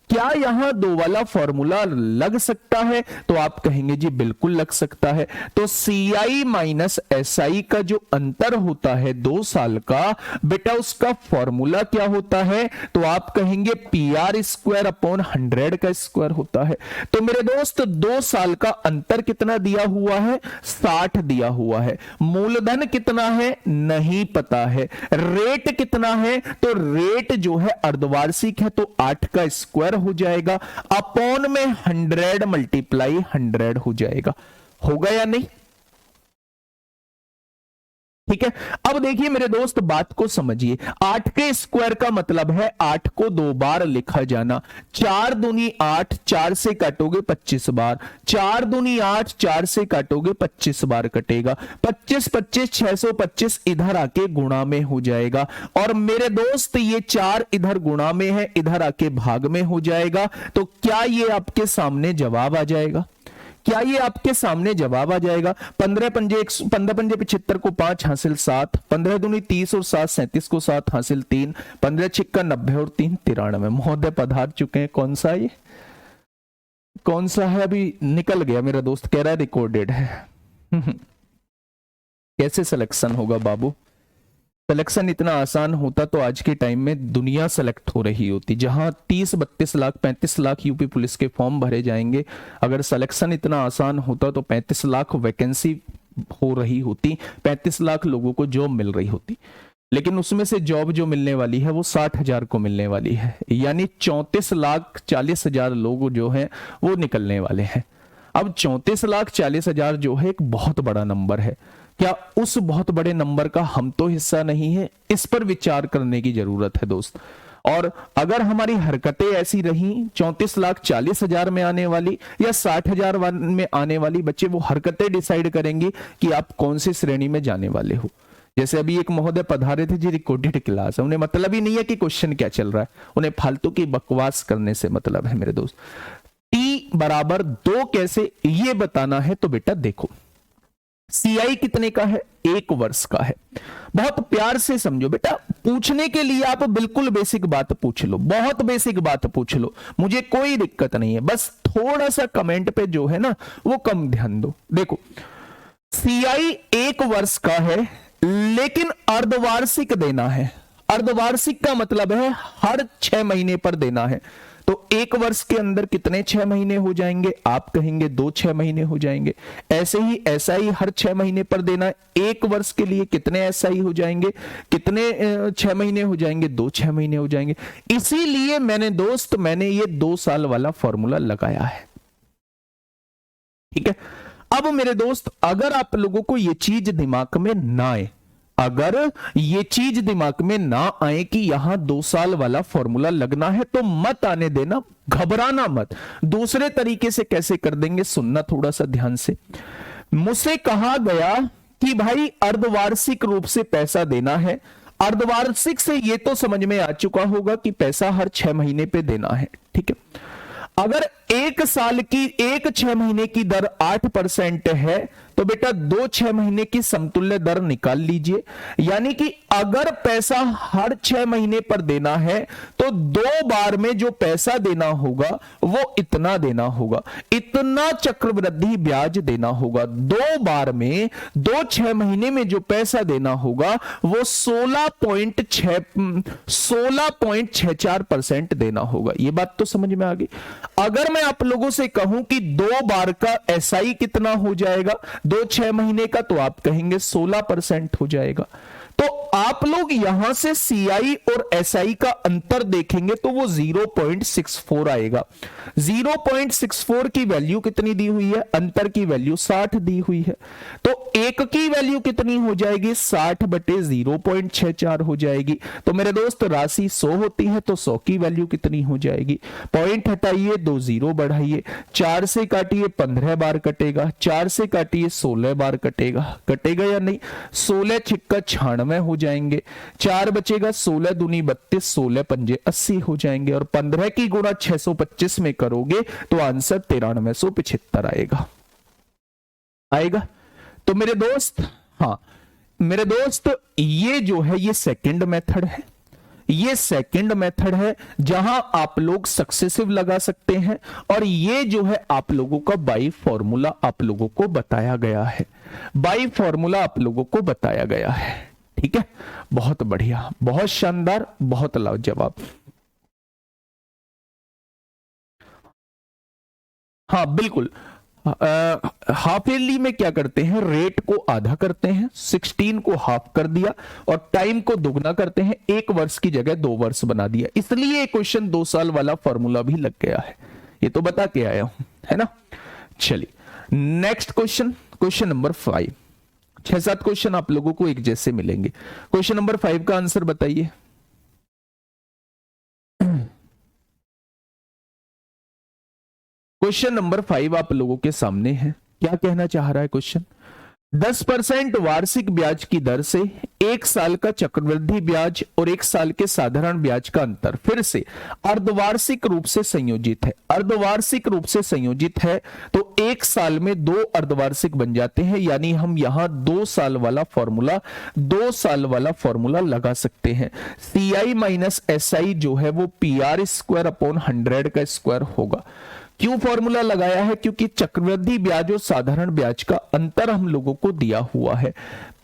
Speaker 1: क्या यहां 2 वाला फॉर्मूला लग सकता है? तो आप कहेंगे जी बिल्कुल लग सकता है। तो सीआई माइनस एसआई का जो अंतर होता है 2 साल का, बेटा उसका फॉर्मूला क्या होता है? तो आप कहेंगे पीआर स्क्वायर अपॉन 100 का स्क्वायर होता है। तो मेरे दोस्त 2 साल का अंतर कितना दिया हुआ है? 60 दिया हुआ है। मूलधन कितना है? नहीं पता है। रेट कितना है? तो रेट जो है अर्धवार्षिक है तो 8 का स्क्वायर हो जाएगा, अपॉन में 100 मल्टीप्लाई 100 हो जाएगा। होगा या नहीं? ठीक है, अब देखिए मेरे दोस्त बात को समझिए। 8 के स्क्वायर का मतलब है 8 को 2 बार लिखा जाना। 4 दूनी 8, 4 से काटोगे 25 बार, 4 दूनी 8, 4 से काटोगे 25 बार कटेगा। 25 25 625 इधर आके गुणा में हो जाएगा। और मेरे दोस्त ये 4 इधर गुणा में है, इधर आके भाग में हो जाएगा। तो क्या ये आपके सामने जवाब आ जाएगा? क्या ये आपके सामने जवाब आ जाएगा? 15 पंजे 75 को 5 हासिल 7, 15 दूनी 30 और 7 37 को 7 हासिल 3, 15 छिक्का 90 और 3 93। महोदय पधार चुके हैं। कौन सा ये, कौन सा है? अभी निकल गया मेरा दोस्त, कह रहा है रिकॉर्डेड है। कैसे सिलेक्शन होगा बाबू? सिलेक्शन इतना आसान होता तो आज के टाइम में दुनिया सेलेक्ट हो रही होती। जहां 30-32 लाख 35 लाख यूपी पुलिस के फॉर्म भरे जाएंगे, अगर सिलेक्शन इतना आसान होता तो 35 लाख वैकेंसी हो रही होती, 35 लाख लोगों को जॉब मिल रही होती। लेकिन उसमें से जॉब जो मिलने वाली है वो 60,000 को मिलने वाली है, यानी 34,40,000 लोग जो हैं वो निकलने वाले हैं। अब 34,40,000 जो है एक बहुत बड़ा नंबर है। क्या उस बहुत बड़े नंबर का हम तो हिस्सा नहीं है? इस पर विचार करने की जरूरत है दोस्त। और अगर हमारी हरकतें ऐसी रही 34,40,000 में आने वाली या 60,000 में आने वाली, बच्चे वो हरकतें डिसाइड करेंगी कि आप कौन सी श्रेणी में जाने वाले हो। जैसे अभी एक महोदय पधारे थे जी, रिकॉर्डेड क्लास है, उन्हें मतलब ही नहीं है कि क्वेश्चन क्या चल रहा है, उन्हें फालतू की बकवास करने से मतलब है मेरे दोस्त। टी बराबर 2 कैसे ये बताना है तो बेटा देखो, सीआई कितने का है? 1 वर्ष का है। बहुत प्यार से समझो बेटा, पूछने के लिए आप बिल्कुल बेसिक बात पूछ लो, बहुत बेसिक बात पूछ लो, मुझे कोई दिक्कत नहीं है। बस थोड़ा सा कमेंट पे जो है ना वो कम ध्यान दो। देखो सीआई 1 वर्ष का है लेकिन अर्धवार्षिक देना है। अर्धवार्षिक का मतलब है हर 6 महीने पर देना है। तो 1 वर्ष के अंदर कितने 6 महीने हो जाएंगे? आप कहेंगे 2 6 महीने हो जाएंगे। ऐसे ही एसआई हर 6 महीने पर देना है। 1 वर्ष के लिए कितने एसआई हो जाएंगे? कितने 6 महीने हो जाएंगे? 2 6 महीने हो जाएंगे। इसीलिए मैंने ये 2 साल वाला फॉर्मूला लगाया है। ठीक है, अब मेरे दोस्त अगर आप लोगों को ये चीज दिमाग में ना आए, अगर ये चीज दिमाग में ना आए कि यहां 2 साल वाला फॉर्मूला लगना है तो मत आने देना, घबराना मत। दूसरे तरीके से कैसे कर देंगे सुनना थोड़ा सा ध्यान से। मुझसे कहा गया कि भाई अर्धवार्षिक रूप से पैसा देना है। अर्धवार्षिक से ये तो समझ में आ चुका होगा कि पैसा हर 6 महीने पे देना है। ठीक है, अगर 1 साल की 6 महीने की दर 8% है तो बेटा 2 6 महीने की समतुल्य दर निकाल लीजिए। यानी कि अगर पैसा हर 6 महीने पर देना है तो 2 बार में जो पैसा देना होगा वो इतना देना होगा, इतना चक्रवृद्धि ब्याज देना होगा। 2 बार में 2 6 महीने में जो पैसा देना होगा वो 16.64% देना होगा। ये बात तो समझ में आ गई। अगर मैं आप लोगों से कहूं कि 2 बार का एसआई कितना हो जाएगा 2 6 महीने का, तो आप कहेंगे 16% हो जाएगा। तो आप लोग यहां से सीआई और एसआई का अंतर देखेंगे तो वो 0.64 आएगा। 0.64 की वैल्यू कितनी दी हुई है, अंतर की वैल्यू 60 दी हुई है। तो एक की वैल्यू कितनी हो जाएगी, 60 बटे 0.64 हो जाएगी। तो मेरे दोस्त राशि 100 होती है तो 100 की वैल्यू कितनी हो जाएगी, पॉइंट हटाइए, 2 0 बढ़ाइए, 4 से काटिए 15 बार कटेगा, 4 से काटिए 16 बार कटेगा, कटेगा या नहीं, 16 छिक्का 96 हो जाएंगे, 4 बचेगा, 16 दूनी 32, 16 पंजे 80 हो जाएंगे, और 15 की गुणा 625 में करोगे तो आंसर 9375 आएगा। आएगा। तो मेरे दोस्त, हाँ मेरे दोस्त, ये जो है ये सेकंड मेथड है, ये सेकंड मेथड है जहां आप लोग सक्सेसिव लगा सकते हैं, और ये जो है आप लोगों का बाई फॉर्मूला आप लोगों को बताया गया है, बाई फॉर्मूला आप लोगों को बताया गया है। ठीक है, बहुत बढ़िया, बहुत शानदार, बहुत लाजवाब। हाँ बिल्कुल, हाफ ईयरली में क्या करते हैं, रेट को आधा करते हैं, 16 को हाफ कर दिया और टाइम को दुगना करते हैं, 1 वर्ष की जगह 2 वर्ष बना दिया, इसलिए क्वेश्चन 2 साल वाला फॉर्मूला भी लग गया है। ये तो बता के आया हूं, है ना। चलिए next question, question number 5। 6 7 question आप लोगों को एक जैसे मिलेंगे। क्वेश्चन नंबर 5 का आंसर बताइए। क्वेश्चन नंबर 5 आप लोगों के सामने है। क्या कहना चाह रहा है क्वेश्चन, 10% वार्षिक ब्याज की दर से 1 साल का चक्रवृद्धि ब्याज और 1 साल के साधारण ब्याज का अंतर फिर से अर्धवार्षिक रूप से संयोजित है। अर्धवार्षिक रूप से संयोजित है तो 1 साल में 2 अर्धवार्षिक बन जाते हैं, यानी हम यहां 2 साल वाला फॉर्मूला, 2 साल वाला फॉर्मूला लगा सकते हैं। CI माइनस SI जो है वो PR स्क्वायर अपॉन 100 का स्क्वायर होगा। क्यों फॉर्मूला लगाया है, क्योंकि चक्रवृद्धि ब्याज और साधारण ब्याज का अंतर हम लोगों को दिया हुआ है।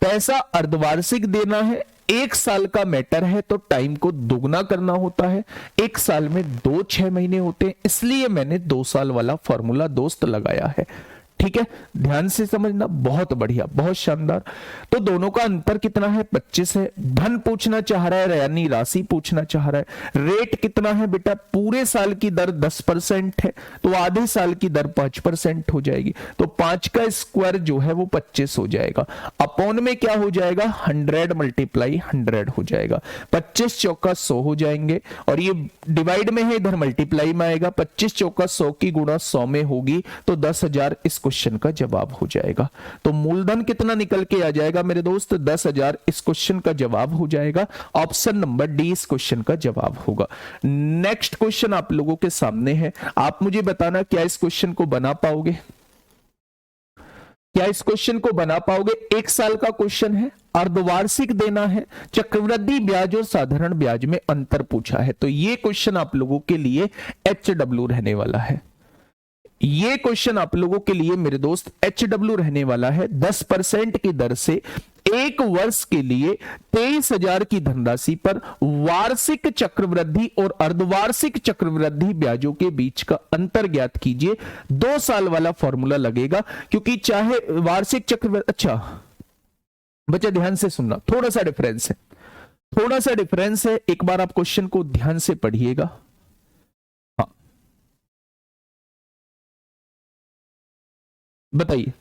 Speaker 1: पैसा अर्धवार्षिक देना है, 1 साल का मैटर है तो टाइम को दुगना करना होता है, 1 साल में 2 6 महीने होते हैं, इसलिए मैंने 2 साल वाला फॉर्मूला दोस्त लगाया है। ठीक है, ध्यान से समझना, बहुत बढ़िया, बहुत शानदार। तो दोनों का अंतर कितना है, 25 है। धन पूछना चाह रहा है यानी राशि पूछना चाह रहा है। रेट कितना है बेटा, पूरे साल की दर 10% है तो आधे साल की दर 5% हो जाएगी, तो 5 का स्क्वायर जो है वो 25 हो जाएगा। अपॉन में क्या हो जाएगा, 100 मल्टीप्लाई 100 हो जाएगा। 25 चौका 100 हो जाएंगे, और ये डिवाइड में है, इधर मल्टीप्लाई में आएगा। 25 चौका 100 की गुणा 100 में होगी तो 10,000 इस क्वेश्चन का जवाब हो जाएगा। तो मूलधन कितना निकल के आ जाएगा मेरे दोस्त, 10,000 इस क्वेश्चन का जवाब हो जाएगा। ऑप्शन नंबर डी इस क्वेश्चन का जवाब होगा। नेक्स्ट क्वेश्चन आप लोगों के सामने है, आप मुझे बताना क्या इस क्वेश्चन को बना पाओगे, क्या इस क्वेश्चन को बना पाओगे। 1 साल का क्वेश्चन है, अर्धवार्षिक देना है, चक्रवृद्धि ब्याज और साधारण ब्याज में अंतर पूछा है, तो ये क्वेश्चन आप लोगों के लिए HW रहने वाला है। ये क्वेश्चन आप लोगों के लिए मेरे दोस्त HW रहने वाला है। 10% की दर से 1 वर्ष के लिए 23,000 की धनराशि पर वार्षिक चक्रवृद्धि और अर्धवार्षिक चक्रवृद्धि ब्याजों के बीच का अंतर ज्ञात कीजिए। 2 साल वाला फॉर्मूला लगेगा, क्योंकि चाहे वार्षिक चक्रवृद्धि, अच्छा बच्चा ध्यान से सुनना, थोड़ा सा डिफरेंस है, थोड़ा सा डिफरेंस है। एक बार आप क्वेश्चन को ध्यान से पढ़िएगा। बताइए,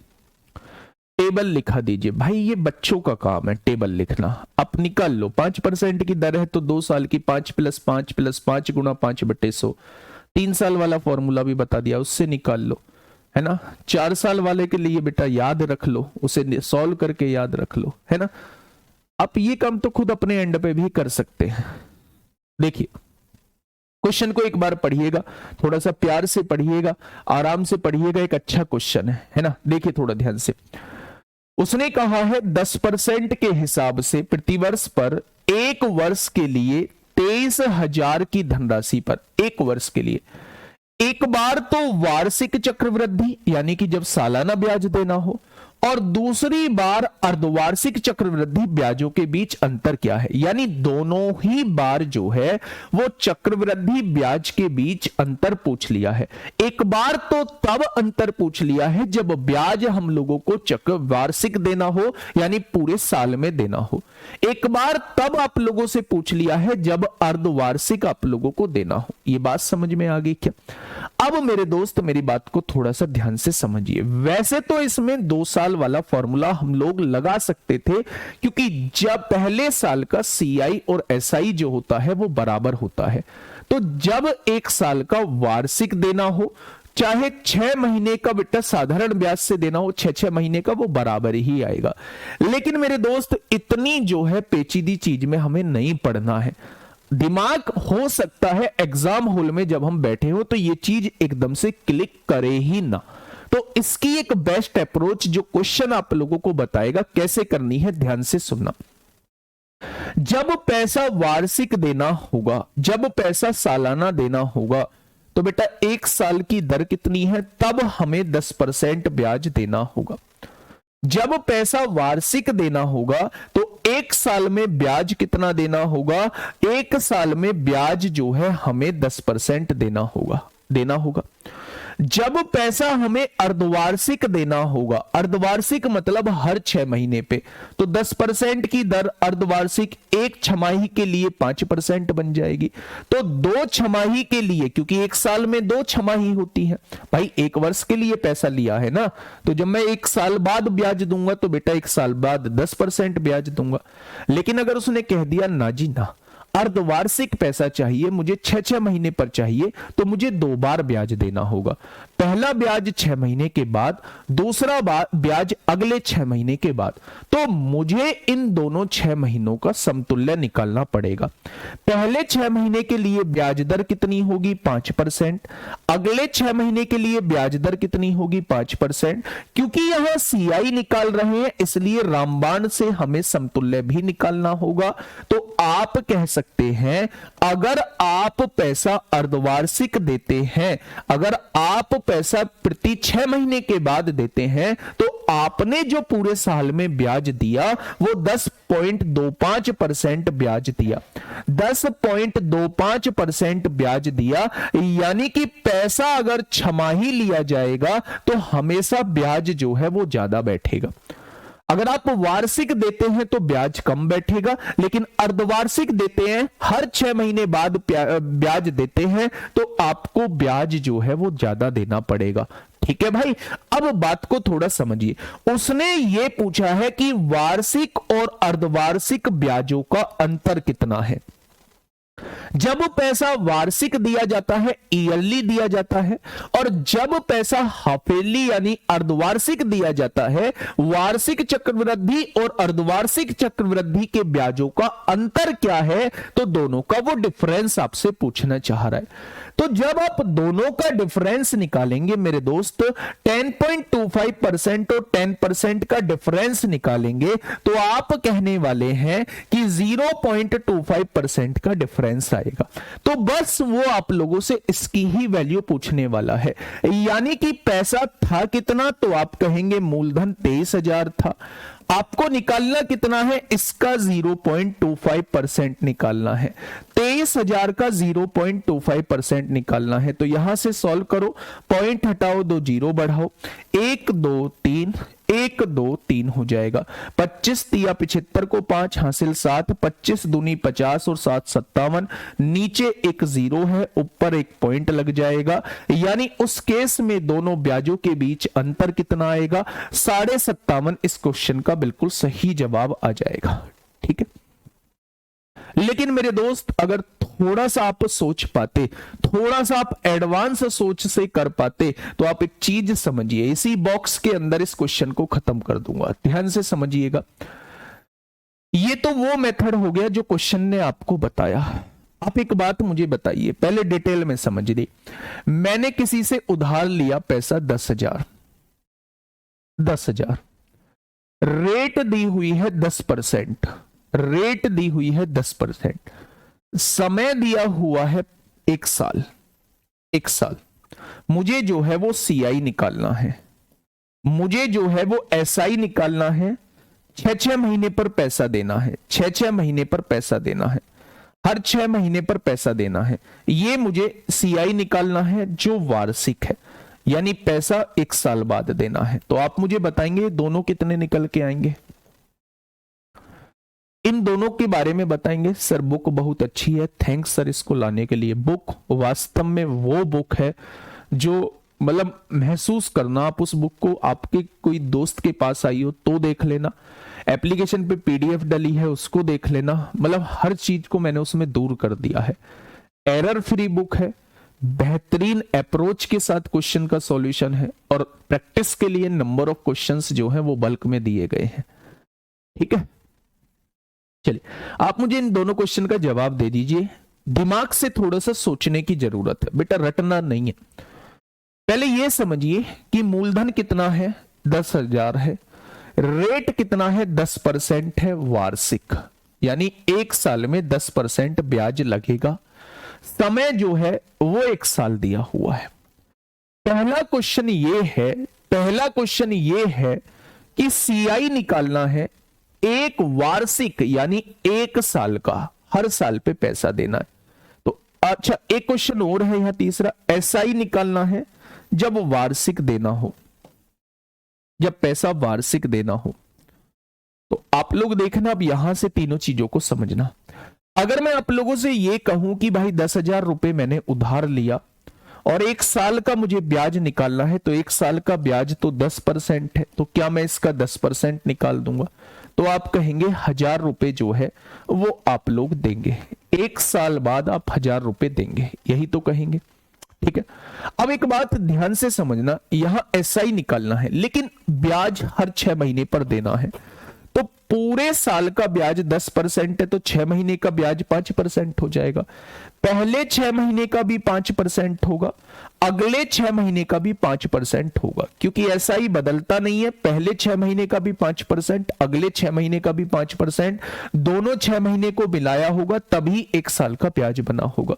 Speaker 1: टेबल लिखा दीजिए भाई, ये बच्चों का काम है टेबल लिखना। आप निकाल लो, 5% की दर है तो 2 साल की 5 + 5 + 5 गुणा 5/100। 3 साल वाला फॉर्मूला भी बता दिया, उससे निकाल लो, है ना। 4 साल वाले के लिए बेटा याद रख लो, उसे सॉल्व करके याद रख लो, है ना। आप ये काम तो खुद अपने एंड पे भी कर सकते हैं। देखिए क्वेश्चन को एक बार पढ़िएगा, थोड़ा सा प्यार से पढ़िएगा, आराम से पढ़िएगा, एक अच्छा क्वेश्चन है ना। देखिए थोड़ा ध्यान से, उसने कहा है 10% के हिसाब से प्रतिवर्ष पर एक वर्ष के लिए 23,000 की धनराशि पर, एक वर्ष के लिए एक बार तो वार्षिक चक्रवृद्धि यानी कि जब सालाना ब्याज देना हो, और दूसरी बार अर्धवार्षिक चक्रवृद्धि ब्याजों के बीच अंतर क्या है, यानी दोनों ही बार जो है वो चक्रवृद्धि ब्याज के बीच अंतर पूछ लिया है। एक बार तो तब अंतर पूछ लिया है जब ब्याज हम लोगों को चक्र वार्षिक देना हो यानी पूरे साल में देना हो। एक बार तब आप लोगों से पूछ लिया है जब अर्धवार्षिक आप लोगों को देना हो। ये बात समझ में आ गई क्या? अब मेरे दोस्त मेरी बात को थोड़ा सा ध्यान से समझिए। वैसे तो इसमें 2 साल वाला फॉर्मूला हम लोग लगा सकते थे, क्योंकि जब पहले साल का सीआई और एसआई जो होता है वो बराबर होता है। तो जब एक साल का वार्षिक देना हो, चाहे 6 महीने का बेटा साधारण ब्याज से देना हो, 6 महीने का, वो बराबर ही आएगा। लेकिन मेरे दोस्त इतनी जो है पेचीदी चीज में हमें नहीं पढ़ना है। दिमाग हो सकता है एग्जाम हॉल में जब हम बैठे हो तो ये चीज एकदम से क्लिक करे ही ना। तो इसकी एक बेस्ट अप्रोच जो क्वेश्चन आप लोगों को बताएगा कैसे करनी है, ध्यान से सुनना। जब पैसा वार्षिक देना होगा, जब पैसा सालाना देना होगा, तो बेटा एक साल की दर कितनी है, तब हमें 10% ब्याज देना होगा। जब पैसा वार्षिक देना होगा तो एक साल में ब्याज कितना देना होगा, एक साल में ब्याज जो है हमें 10% देना होगा। जब पैसा हमें अर्धवार्षिक देना होगा, अर्धवार्षिक मतलब हर 6 महीने पे, तो 10% की दर अर्धवार्षिक एक छमाही के लिए 5% बन जाएगी। तो 2 छमाही के लिए, क्योंकि एक साल में 2 छमाही होती है भाई, एक वर्ष के लिए पैसा लिया है ना, तो जब मैं एक साल बाद ब्याज दूंगा तो बेटा एक साल बाद 10% ब्याज दूंगा। लेकिन अगर उसने कह दिया ना जी ना, अर्धवार्षिक पैसा चाहिए मुझे, 6 महीने पर चाहिए, तो मुझे 2 बार ब्याज देना होगा। पहला ब्याज 6 महीने के बाद, दूसरा ब्याज अगले 6 महीने के बाद। तो मुझे इन दोनों 6 महीनों का समतुल्य निकालना पड़ेगा। पहले 6 महीने के लिए ब्याज दर कितनी होगी, 5%। अगले 6 महीने के लिए ब्याज दर कितनी होगी, 5%। क्योंकि यहां सीआई निकाल रहे हैं इसलिए रामबाण से हमें समतुल्य भी निकालना होगा। तो आप कह सकते हैं अगर आप पैसा अर्धवार्षिक देते हैं, अगर आप पैसा प्रति 6 महीने के बाद देते हैं, तो आपने जो पूरे साल में ब्याज दिया वो 10.25% ब्याज दिया, 10.25% ब्याज दिया। यानी कि पैसा अगर छमाही लिया जाएगा तो हमेशा ब्याज जो है वो ज्यादा बैठेगा। अगर आप वार्षिक देते हैं तो ब्याज कम बैठेगा, लेकिन अर्धवार्षिक देते हैं, हर 6 महीने बाद ब्याज देते हैं, तो आपको ब्याज जो है वो ज्यादा देना पड़ेगा। ठीक है भाई, अब बात को थोड़ा समझिए। उसने ये पूछा है कि वार्षिक और अर्धवार्षिक ब्याजों का अंतर कितना है। जब पैसा वार्षिक दिया जाता है, ईयरली दिया जाता है, और जब पैसा हाफ ईयरली यानी अर्धवार्षिक दिया जाता है, वार्षिक चक्रवृद्धि और अर्धवार्षिक चक्रवृद्धि के ब्याजों का अंतर क्या है, तो दोनों का वो डिफरेंस आपसे पूछना चाह रहा है। तो जब आप दोनों का डिफरेंस निकालेंगे मेरे दोस्त, 10.25% और 10% का डिफरेंस निकालेंगे, तो आप कहने वाले हैं कि 0.25% का डिफरेंस आएगा। तो बस वो आप लोगों से इसकी ही वैल्यू पूछने वाला है। यानी कि पैसा था कितना, तो आप कहेंगे मूलधन 23,000 था। आपको निकालना कितना है, इसका 0.25% निकालना है। 23,000 का 0.25% निकालना है। तो यहां से सॉल्व करो, पॉइंट हटाओ, 2 जीरो बढ़ाओ, 1 2 3 1 2 3 हो जाएगा। 25 तिया 75 को 5 हासिल 7, 25 दूनी 50 और 7 57। नीचे एक 0 है, ऊपर एक पॉइंट लग जाएगा। यानी उस केस में दोनों ब्याजों के बीच अंतर कितना आएगा, 57.5। इस क्वेश्चन का बिल्कुल सही जवाब आ जाएगा। ठीक है, लेकिन मेरे दोस्त अगर थोड़ा सा आप सोच पाते, थोड़ा सा आप एडवांस सोच से कर पाते, तो आप एक चीज समझिए। इसी बॉक्स के अंदर इस क्वेश्चन को खत्म कर दूंगा, ध्यान से समझिएगा। ये तो वो मेथड हो गया जो क्वेश्चन ने आपको बताया। आप एक बात मुझे बताइए, पहले डिटेल में समझ ली। मैंने किसी से उधार लिया पैसा 10,000, रेट दी हुई है 10%, रेट दी हुई है 10%, समय दिया हुआ है 1 साल, 1 साल। मुझे जो है वो सीआई निकालना है, मुझे जो है वो एसआई निकालना है। 6-6 महीने पर पैसा देना है, 6-6 महीने पर पैसा देना है, हर 6 महीने पर पैसा देना है। ये मुझे सीआई निकालना है जो वार्षिक है, यानी पैसा 1 साल बाद देना है। तो आप मुझे बताएंगे दोनों कितने निकल के आएंगे? इन दोनों के बारे में बताएंगे। सर बुक बहुत अच्छी है, थैंक्स सर इसको लाने के लिए। बुक वास्तव में वो बुक है जो मतलब महसूस करना, आप उस बुक को आपके कोई दोस्त के पास आई हो तो देख लेना, एप्लीकेशन पे पीडीएफ डली है उसको देख लेना, मतलब हर चीज को मैंने उसमें दूर कर दिया है। एरर फ्री बुक है, बेहतरीन अप्रोच के साथ क्वेश्चन का सॉल्यूशन है, और प्रैक्टिस के लिए नंबर ऑफ क्वेश्चंस जो है वो बल्क में दिए गए हैं। ठीक है, चलिए आप मुझे इन दोनों क्वेश्चन का जवाब दे दीजिए। दिमाग से थोड़ा सा सोचने की जरूरत है बेटा, रटना नहीं है। पहले ये समझिए कि मूलधन कितना है, 10,000 है, रेट कितना है, 10% है वार्षिक, यानी 1 साल में 10% ब्याज लगेगा। समय जो है वो 1 साल दिया हुआ है। पहला क्वेश्चन ये है, पहला क्वेश्चन ये है कि सीआई निकालना है, एक वार्षिक यानी 1 साल का, हर साल पे पैसा देना है। तो अच्छा एक क्वेश्चन और है यहां तीसरा, एसआई निकालना है जब वार्षिक देना हो, जब पैसा वार्षिक देना हो। तो आप लोग देखना, अब यहां से तीनों चीजों को समझना। अगर मैं आप लोगों से यह कहूं कि भाई 10,000 रुपए मैंने उधार लिया और 1 साल का मुझे ब्याज निकालना है, तो 1 साल का ब्याज तो 10% है, तो क्या मैं इसका 10% निकाल दूंगा? तो आप कहेंगे 1,000 रुपए जो है वो आप लोग देंगे, 1 साल बाद आप 1,000 रुपए देंगे, यही तो कहेंगे। ठीक है, अब एक बात ध्यान से समझना, यहां एसआई निकालना है लेकिन ब्याज हर 6 महीने पर देना है। तो पूरे साल का ब्याज 10% है, तो 6 महीने का ब्याज 5% हो जाएगा। पहले 6 महीने का भी 5% होगा, अगले 6 महीने का भी 5% होगा, क्योंकि ऐसा ही बदलता नहीं है। पहले 6 महीने का भी 5%, अगले 6 महीने का भी 5%, दोनों 6 महीने को मिलाया होगा तभी 1 साल का ब्याज बना होगा।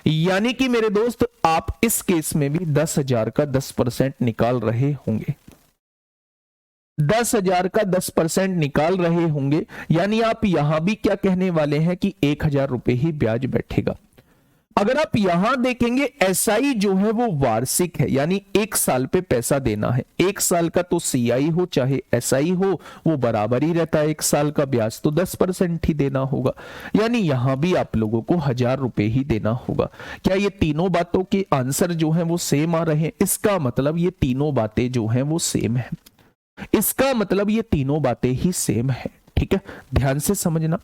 Speaker 1: यानी कि मेरे दोस्त आप इस केस में भी 10,000 का 10% निकाल रहे होंगे, 10,000 का 10% निकाल रहे होंगे, यानी आप यहां भी क्या कहने वाले हैं कि 1,000 रुपए ही ब्याज बैठेगा। अगर आप यहां देखेंगे एसआई जो है वो वार्षिक है, यानी 1 साल पे पैसा देना है। 1 साल का तो सीआई हो चाहे एसआई हो वो बराबर ही रहता है, 1 साल का ब्याज तो 10% ही देना होगा, यानी यहां भी आप लोगों को 1,000 रुपए ही देना होगा। क्या ये तीनों बातों के आंसर जो है वो सेम आ रहे हैं? इसका मतलब ये तीनों बातें जो है वो सेम है, इसका मतलब ये तीनों बातें ही सेम है। ठीक है, ध्यान से समझना।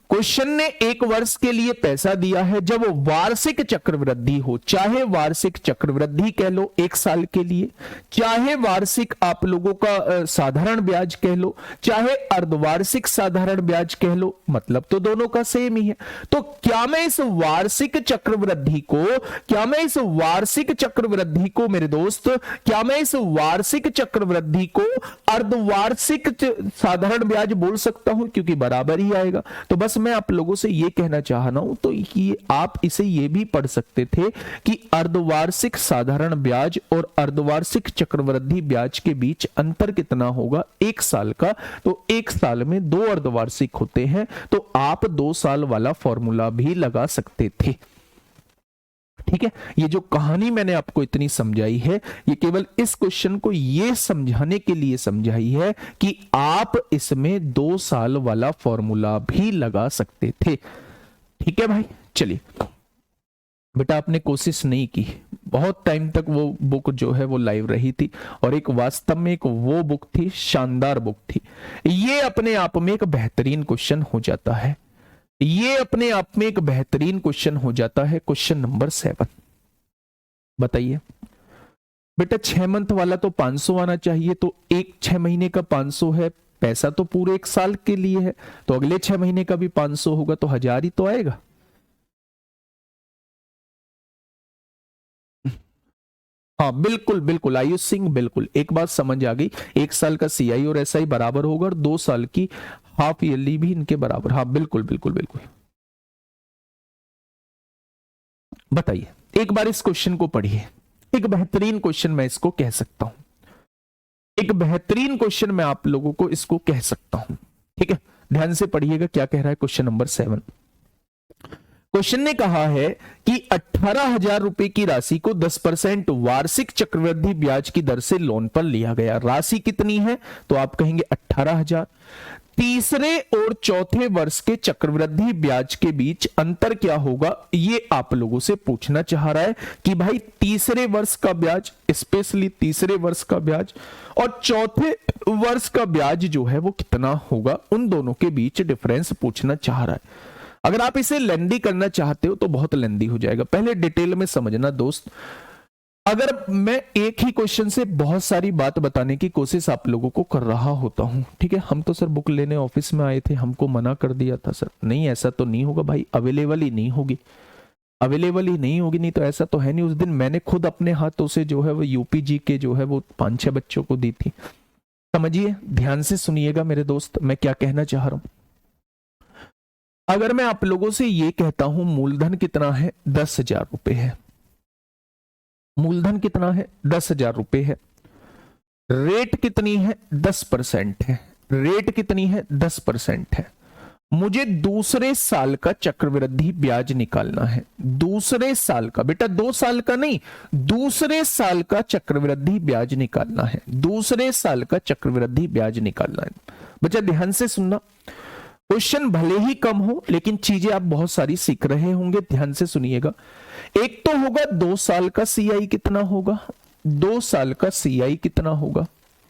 Speaker 1: क्वेश्चन ने 1 वर्ष के लिए पैसा दिया है जब वार्षिक चक्रवृद्धि हो, चाहे वार्षिक चक्रवृद्धि कह लो 1 साल के लिए, चाहे वार्षिक आप लोगों का साधारण ब्याज कह लो, चाहे अर्धवार्षिक साधारण ब्याज कह लो, मतलब तो दोनों का सेम ही है। तो क्या मैं इस वार्षिक चक्रवृद्धि को, क्या मैं इस वार्षिक चक्रवृद्धि को मेरे दोस्त, क्या मैं इस वार्षिक चक्रवृद्धि को अर्धवार्षिक साधारण ब्याज बोल सकता हूं? क्योंकि बराबर ही आएगा। तो बस मैं आप लोगों से ये कहना चाह रहा हूं, तो ये आप इसे ये भी पढ़ सकते थे कि अर्धवार्षिक साधारण ब्याज और अर्धवार्षिक चक्रवृद्धि ब्याज के बीच अंतर कितना होगा? 1 साल का। तो 1 साल में 2 अर्धवार्षिक होते हैं, तो आप 2 साल वाला फॉर्मूला भी लगा सकते थे। ठीक है, ये जो कहानी मैंने आपको इतनी समझाई है, ये केवल इस क्वेश्चन को ये समझाने के लिए समझाई है कि आप इसमें 2 साल वाला फॉर्मूला भी लगा सकते थे। ठीक है भाई, चलिए बेटा आपने कोशिश नहीं की, बहुत टाइम तक वो बुक जो है वो लाइव रही थी, और एक वास्तव में एक वो बुक थी, शानदार बुक थी। ये अपने आप में एक बेहतरीन क्वेश्चन हो जाता है, ये अपने आप में एक बेहतरीन क्वेश्चन हो जाता है। क्वेश्चन नंबर 7 बताइए बेटा, 6 मंथ वाला तो 500 आना चाहिए, तो 6 महीने का 500 है, पैसा तो पूरे 1 साल के लिए है, तो अगले 6 महीने का भी 500 होगा, तो 1,000 ही तो आएगा। हाँ बिल्कुल बिल्कुल आयुष सिंह, बिल्कुल एक बात समझ आ गई, 1 साल का सीआई और एसआई बराबर होगा और 2 साल की हाफ ईयरली भी इनके बराबर। हाँ बिल्कुल बिल्कुल बिल्कुल। बताइए, एक बार इस क्वेश्चन को पढ़िए, एक बेहतरीन क्वेश्चन मैं इसको कह सकता हूं, एक बेहतरीन क्वेश्चन मैं आप लोगों को इसको कह सकता हूं। ठीक है, ध्यान से पढ़िएगा क्या कह रहा है क्वेश्चन नंबर 7। क्वेश्चन ने कहा है कि 18,000 रुपए की राशि को 10% वार्षिक चक्रवृद्धि ब्याज की दर से लोन पर लिया गया। राशि कितनी है? तो आप कहेंगे 18,000। तीसरे और चौथे वर्ष के चक्रवृद्धि ब्याज के बीच अंतर क्या होगा, ये आप लोगों से पूछना चाह रहा है कि भाई तीसरे वर्ष का ब्याज, स्पेशली तीसरे वर्ष का ब्याज और चौथे वर्ष का ब्याज जो है वो कितना होगा, उन दोनों के बीच डिफरेंस पूछना चाह रहा है। अगर आप इसे लेंदी करना चाहते हो तो बहुत लेंदी हो जाएगा, पहले डिटेल में समझना दोस्त। अगर मैं एक ही क्वेश्चन से बहुत सारी बात बताने की कोशिश आप लोगों को कर रहा होता हूं, ठीक है, हम तो सर बुक लेने ऑफिस में आए थे, हमको मना कर दिया था सर, नहीं ऐसा तो नहीं होगा भाई, अवेलेबल ही नहीं होगी, अवेलेबल ही नहीं होगी, नहीं तो ऐसा तो है नहीं। उस दिन मैंने खुद अपने हाथों से जो है वो यूपीजी के जो है वो 5-6 बच्चों को दी थी। समझिए, ध्यान से सुनिएगा मेरे दोस्त, मैं क्या कहना चाह रहा हूं। अगर मैं आप लोगों से ये कहता हूं मूलधन कितना है, 10,000 रुपए है, मूलधन कितना है, 10,000 रुपए है, रेट कितनी है, 10% है, रेट कितनी है, 10% है, मुझे दूसरे साल का चक्रवृद्धि ब्याज निकालना है, दूसरे साल का, बेटा 2 साल का नहीं, दूसरे साल का चक्रवृद्धि ब्याज निकालना है, दूसरे साल का चक्रवृद्धि ब्याज निकालना है। बच्चा ध्यान से सुनना, क्वेश्चन भले ही कम हो लेकिन चीजें आप बहुत सारी सीख रहे होंगे, ध्यान से सुनिएगा। एक तो होगा 2 साल का सीआई कितना होगा, 2 साल का सीआई कितना होगा,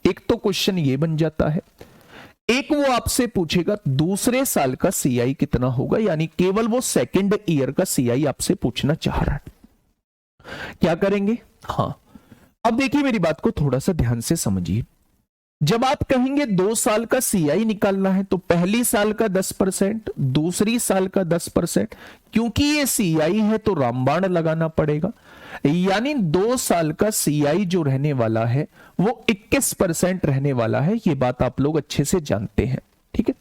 Speaker 1: एक तो क्वेश्चन ये बन जाता है। एक वो आपसे पूछेगा दूसरे साल का सीआई कितना होगा, यानी केवल वो सेकंड ईयर का सीआई आपसे पूछना चाह रहा है। क्या करेंगे? हाँ, अब देखिए मेरी बात को थोड़ा सा ध्यान से समझिए। जब आप कहेंगे 2 साल का सीआई निकालना है तो पहली साल का 10%, दूसरी साल का 10%, क्योंकि ये सीआई है तो रामबाण लगाना पड़ेगा, यानी 2 साल का सीआई जो रहने वाला है वो 21% रहने वाला है। ये बात आप लोग अच्छे से जानते हैं, ठीक है।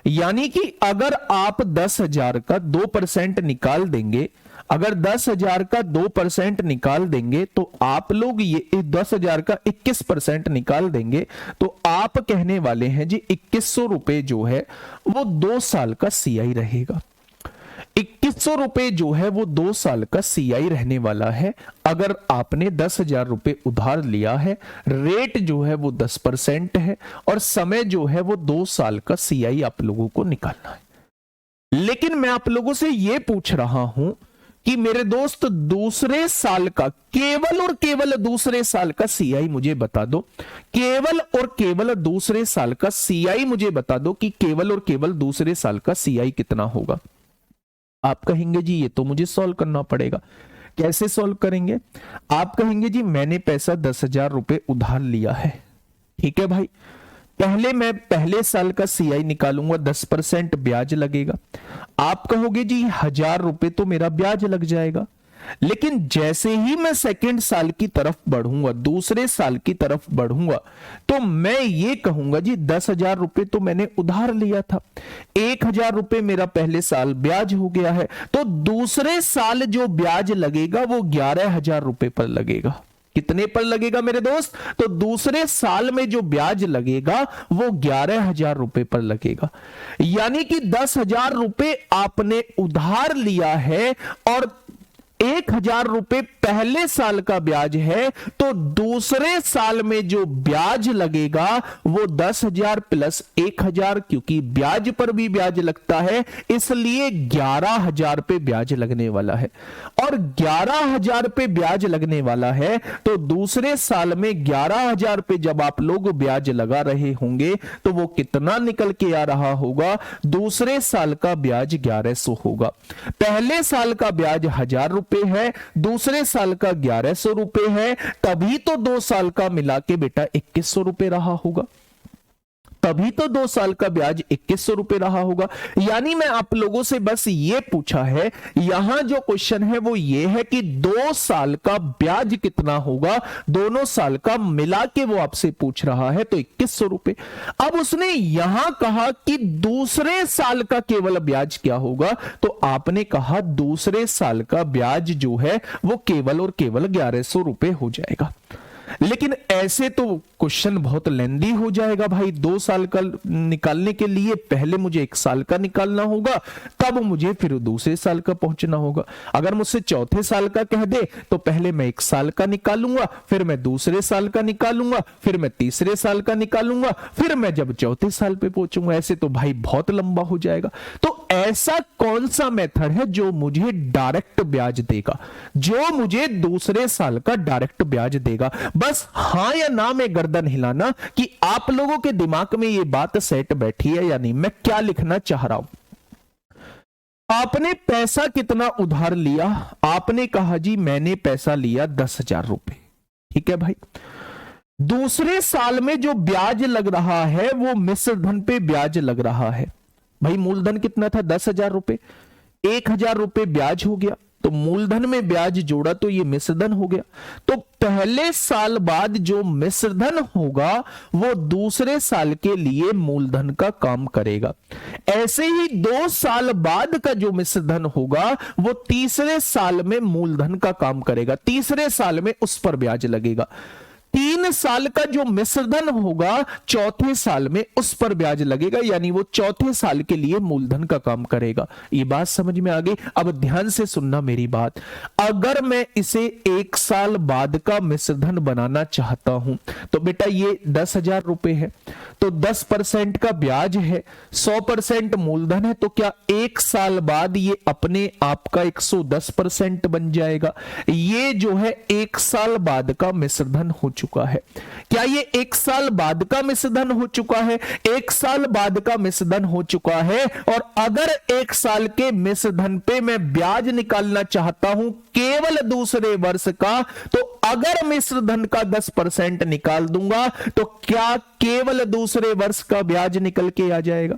Speaker 1: यानी कि अगर आप 10,000 का 2% निकाल देंगे, अगर 10,000 का 2% निकाल देंगे तो आप लोग ये 10,000 का 21% निकाल देंगे तो आप कहने वाले हैं जी 2100 रुपए जो है वो 2 साल का सीआई रहेगा। 2100 रुपए जो है वो 2 साल का सीआई रहने वाला है। अगर आपने 10,000 रुपए उधार लिया है, रेट जो है वो 10% है और समय जो है वो 2 साल का सीआई आप लोगों को निकालना है। लेकिन मैं आप लोगों से ये पूछ रहा हूं कि मेरे दोस्त दूसरे साल का, केवल और केवल दूसरे साल का सीआई मुझे बता दो, केवल और केवल दूसरे साल का सीआई मुझे बता दो कि केवल और केवल दूसरे साल का सीआई कितना होगा। आप कहेंगे जी ये तो मुझे सॉल्व करना पड़ेगा। कैसे सॉल्व करेंगे? आप कहेंगे जी मैंने पैसा 10,000 रुपए उधार लिया है, ठीक है भाई, पहले मैं पहले साल का सीआई निकालूंगा, 10% ब्याज लगेगा। आप कहोगे जी 1,000 रुपए तो मेरा ब्याज लग जाएगा, लेकिन जैसे ही मैं सेकेंड साल की तरफ बढ़ूंगा, दूसरे साल की तरफ बढ़ूंगा, तो मैं ये कहूंगा जी 10,000 रुपए तो मैंने उधार लिया था, 1,000 रुपए मेरा पहले साल ब्याज हो गया है, तो दूसरे साल जो ब्याज लगेगा वो 11,000 रुपए पर लगेगा। कितने पर लगेगा मेरे दोस्त? तो दूसरे साल में जो ब्याज लगेगा वो 11,000 रुपए पर लगेगा। यानी कि 10,000 रुपए आपने उधार लिया है और 1,000 रुपए पहले साल का ब्याज है, तो दूसरे साल में जो ब्याज लगेगा वो 10,000 प्लस 1,000, क्योंकि ब्याज पर भी ब्याज लगता है, इसलिए 11,000 पे ब्याज लगने वाला है। और 11,000 पे ब्याज लगने वाला है तो दूसरे साल में 11,000 पे जब आप लोग ब्याज लगा रहे होंगे तो वो कितना निकल के आ रहा होगा? दूसरे साल का ब्याज 1,100 होगा। पहले साल का ब्याज 1,000 रुपए है, दूसरे साल का 1,100 रुपए है, तभी तो 2 साल का मिला के बेटा 2,100 रुपए रहा होगा। तभी तो 2 साल का ब्याज 2100 रुपए रहा होगा। यानी मैं आप लोगों से बस ये पूछा है, यहां जो क्वेश्चन है वो ये है कि 2 साल का ब्याज कितना होगा, दोनों साल का मिला के वो आपसे पूछ रहा है, तो 2100 रुपए। अब उसने यहां कहा कि दूसरे साल का केवल ब्याज क्या होगा, तो आपने कहा दूसरे साल का ब्याज जो है वो केवल और केवल 1100 रुपए हो जाएगा। लेकिन ऐसे तो क्वेश्चन बहुत लेंदी हो जाएगा भाई। 2 साल का निकालने के लिए पहले मुझे 1 साल का निकालना होगा, तब मुझे फिर दूसरे साल का पहुंचना होगा। अगर मुझसे चौथे साल का कह दे तो पहले मैं 1 साल का निकालूंगा, फिर मैं दूसरे साल का निकालूंगा, फिर मैं तीसरे साल का निकालूंगा, फिर मैं जब चौथे साल पे पहुंचूंगा। ऐसे तो भाई बहुत लंबा हो जाएगा। तो ऐसा कौन सा मेथड है जो मुझे डायरेक्ट ब्याज देगा, जो मुझे दूसरे साल का डायरेक्ट ब्याज देगा? बस हां या ना में गर्दन हिलाना कि आप लोगों के दिमाग में ये बात सेट बैठी है या नहीं, मैं क्या लिखना चाह रहा हूं। आपने पैसा कितना उधार लिया? आपने कहा जी मैंने पैसा लिया 10,000 रुपए। ठीक है भाई। दूसरे साल में जो ब्याज लग रहा है वो मिश्र धन पे ब्याज लग रहा है। भाई मूलधन कितना था? 10,000 रुपए। 1,000 रुपए ब्याज हो गया, तो मूलधन में ब्याज जोड़ा तो ये मिश्रधन हो गया। तो पहले साल बाद जो मिश्रधन होगा वो दूसरे साल के लिए मूलधन का काम करेगा। ऐसे ही 2 साल बाद का जो मिश्रधन होगा वो तीसरे साल में मूलधन का काम करेगा, तीसरे साल में उस पर ब्याज लगेगा। 3 साल का जो मिश्रधन होगा चौथे साल में उस पर ब्याज लगेगा, यानी वो चौथे साल के लिए मूलधन का काम करेगा। ये बात समझ में आ गई? अब ध्यान से सुनना मेरी बात। अगर मैं इसे 1 साल बाद का मिश्रधन बनाना चाहता हूं तो बेटा ये 10,000 रुपए है, तो 10% का ब्याज है, 100% मूलधन है, तो क्या 1 साल बाद ये अपने आप का 110% बन जाएगा? ये जो है 1 साल बाद का मिश्रधन हो चुका है। क्या ये 1 साल बाद का मिश्रधन हो चुका है? 1 साल बाद का मिश्रधन हो चुका है। और अगर 1 साल के मिश्रधन पे मैं ब्याज निकालना चाहता हूं केवल दूसरे वर्ष का, तो अगर मिश्रधन का 10% निकाल दूंगा तो क्या केवल दूसरे वर्ष का ब्याज निकल के आ जाएगा?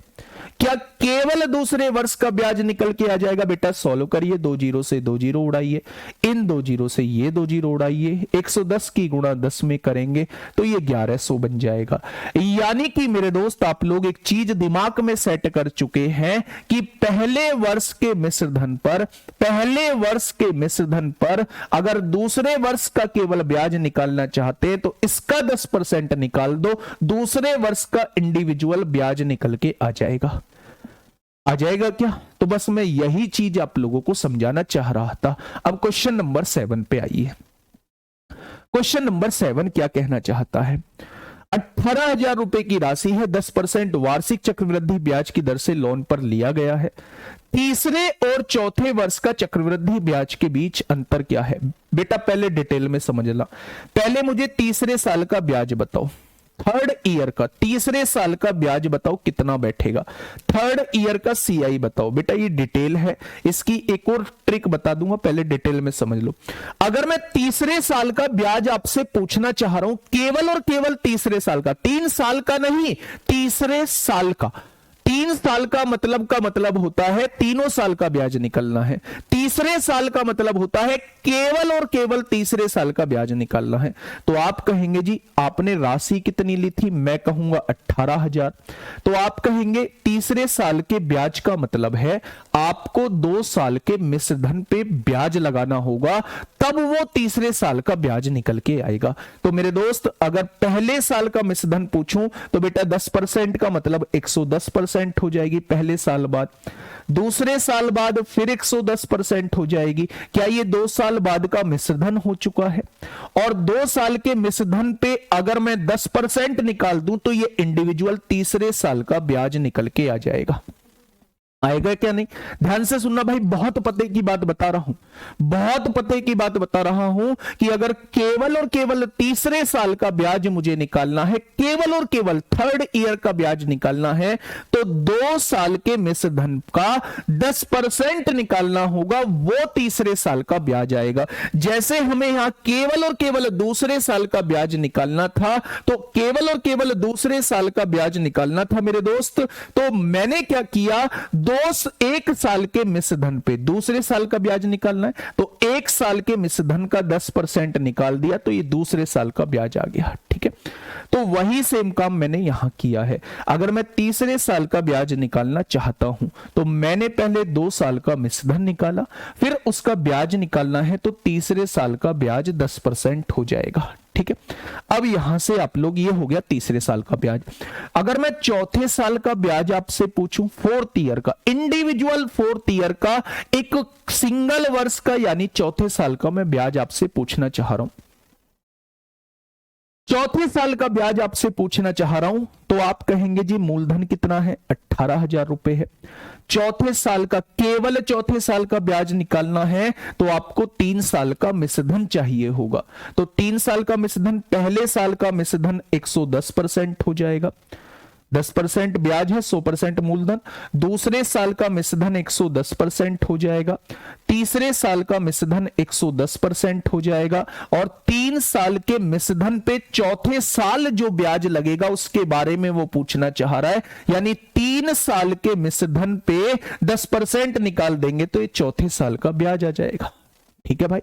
Speaker 1: क्या केवल दूसरे वर्ष का ब्याज निकल के आ जाएगा? बेटा सॉल्व करिए, 2 जीरो से 2 जीरो उड़ाइए, इन 2 जीरो से ये 2 जीरो उड़ाइए, 110 की गुणा 10 में करेंगे तो ये 1100 बन जाएगा। यानी कि मेरे दोस्त आप लोग एक चीज दिमाग में सेट कर चुके हैं कि पहले वर्ष के मिश्रधन पर अगर दूसरे वर्ष का केवल ब्याज निकालना चाहते हैं तो इसका 10% निकाल दो, दूसरे वर्ष का इंडिविजुअल ब्याज निकल के आ जाएगा। आ जाएगा क्या? तो बस मैं यही चीज आप लोगों को समझाना चाह रहा था। अब क्वेश्चन नंबर 7 पे आइए। क्वेश्चन नंबर 7 क्या कहना चाहता है? 18,000 रुपए की राशि है, 10% वार्षिक चक्रवृद्धि ब्याज की दर से लोन पर लिया गया है। तीसरे और चौथे वर्ष का चक्रवृद्धि ब्याज के बीच अंतर क्या है? बेटा पहले डिटेल में समझ ला। पहले मुझे तीसरे साल का ब्याज बताओ, थर्ड ईयर का तीसरे साल का ब्याज बताओ कितना बैठेगा, थर्ड ईयर का सीआई बताओ। बेटा ये डिटेल है, इसकी एक और ट्रिक बता दूंगा, पहले डिटेल में समझ लो। अगर मैं तीसरे साल का ब्याज आपसे पूछना चाह रहा हूं, केवल और केवल तीसरे साल का, 3 साल का नहीं, तीसरे साल का। 3 साल का मतलब होता है तीनों साल का ब्याज निकलना है। तीसरे साल का मतलब होता है केवल और केवल तीसरे साल का ब्याज निकालना है। तो आप कहेंगे जी आपने राशि कितनी ली थी? मैं कहूंगा 18,000। तो आप कहेंगे तीसरे साल के ब्याज का मतलब है आपको 2 साल के मिश्रधन पे ब्याज लगाना होगा, तब वो तीसरे साल का ब्याज निकल के आएगा। तो मेरे दोस्त अगर पहले साल का मिश्रधन पूछूं तो बेटा 10% का मतलब 110% हो जाएगी पहले साल बाद, दूसरे साल बाद फिर 110% हो जाएगी। क्या ये 2 साल बाद का मिश्रधन हो चुका है? और 2 साल के मिश्रधन पे अगर मैं 10% निकाल दूं तो ये इंडिविजुअल तीसरे साल का ब्याज निकल के आ जाएगा। आएगा क्या नहीं? ध्यान से सुनना भाई, बहुत पते की बात बता रहा हूं, बहुत पते की बात बता रहा हूं कि अगर केवल और केवल तीसरे साल का ब्याज मुझे निकालना है, केवल और केवल थर्ड ईयर का ब्याज निकालना है, तो 2 साल के मिश्र धन का 10% निकालना होगा, वो तीसरे साल का ब्याज आएगा। जैसे हमें यहां केवल और केवल दूसरे साल का ब्याज निकालना था, तो केवल और केवल दूसरे साल का ब्याज निकालना था मेरे दोस्त, तो मैंने क्या किया, 1 साल के मिश्र धन पे दूसरे साल का ब्याज निकालना है, तो 1 साल के मिश्र धन का 10% निकाल दिया, तो ये दूसरे साल का ब्याज आ गया। ठीक है, तो वही सेम काम मैंने यहां किया है। अगर मैं तीसरे साल का ब्याज निकालना चाहता हूं, तो मैंने पहले 2 साल का मिश्र धन निकाला, फिर उसका ब्याज निकालना है, तो तीसरे साल का ब्याज 10% हो जाएगा। ठीक है, अब यहां से आप लोग, ये हो गया तीसरे साल का ब्याज। अगर मैं चौथे साल का ब्याज आपसे पूछूं, 4th ईयर का, इंडिविजुअल 4th ईयर का, एक सिंगल वर्ष का यानी चौथे साल का मैं ब्याज आपसे पूछना चाह रहा हूं, चौथे साल का ब्याज आपसे पूछना चाह रहा हूं, तो आप कहेंगे जी मूलधन कितना है, 18,000 रुपए है। चौथे साल का, केवल चौथे साल का ब्याज निकालना है, तो आपको 3 साल का मिश्रधन चाहिए होगा। तो 3 साल का मिश्रधन, पहले साल का मिश्रधन 110% हो जाएगा, 10% ब्याज है, 100% मूलधन। दूसरे साल का मिश्रधन 110% हो जाएगा, तीसरे साल का मिश्रधन 110% हो जाएगा, और 3 साल के मिश्रधन पे चौथे साल जो ब्याज लगेगा उसके बारे में वो पूछना चाह रहा है, यानी 3 साल के मिश्रधन पे 10% निकाल देंगे तो ये चौथे साल का ब्याज आ जाएगा। ठीक है भाई,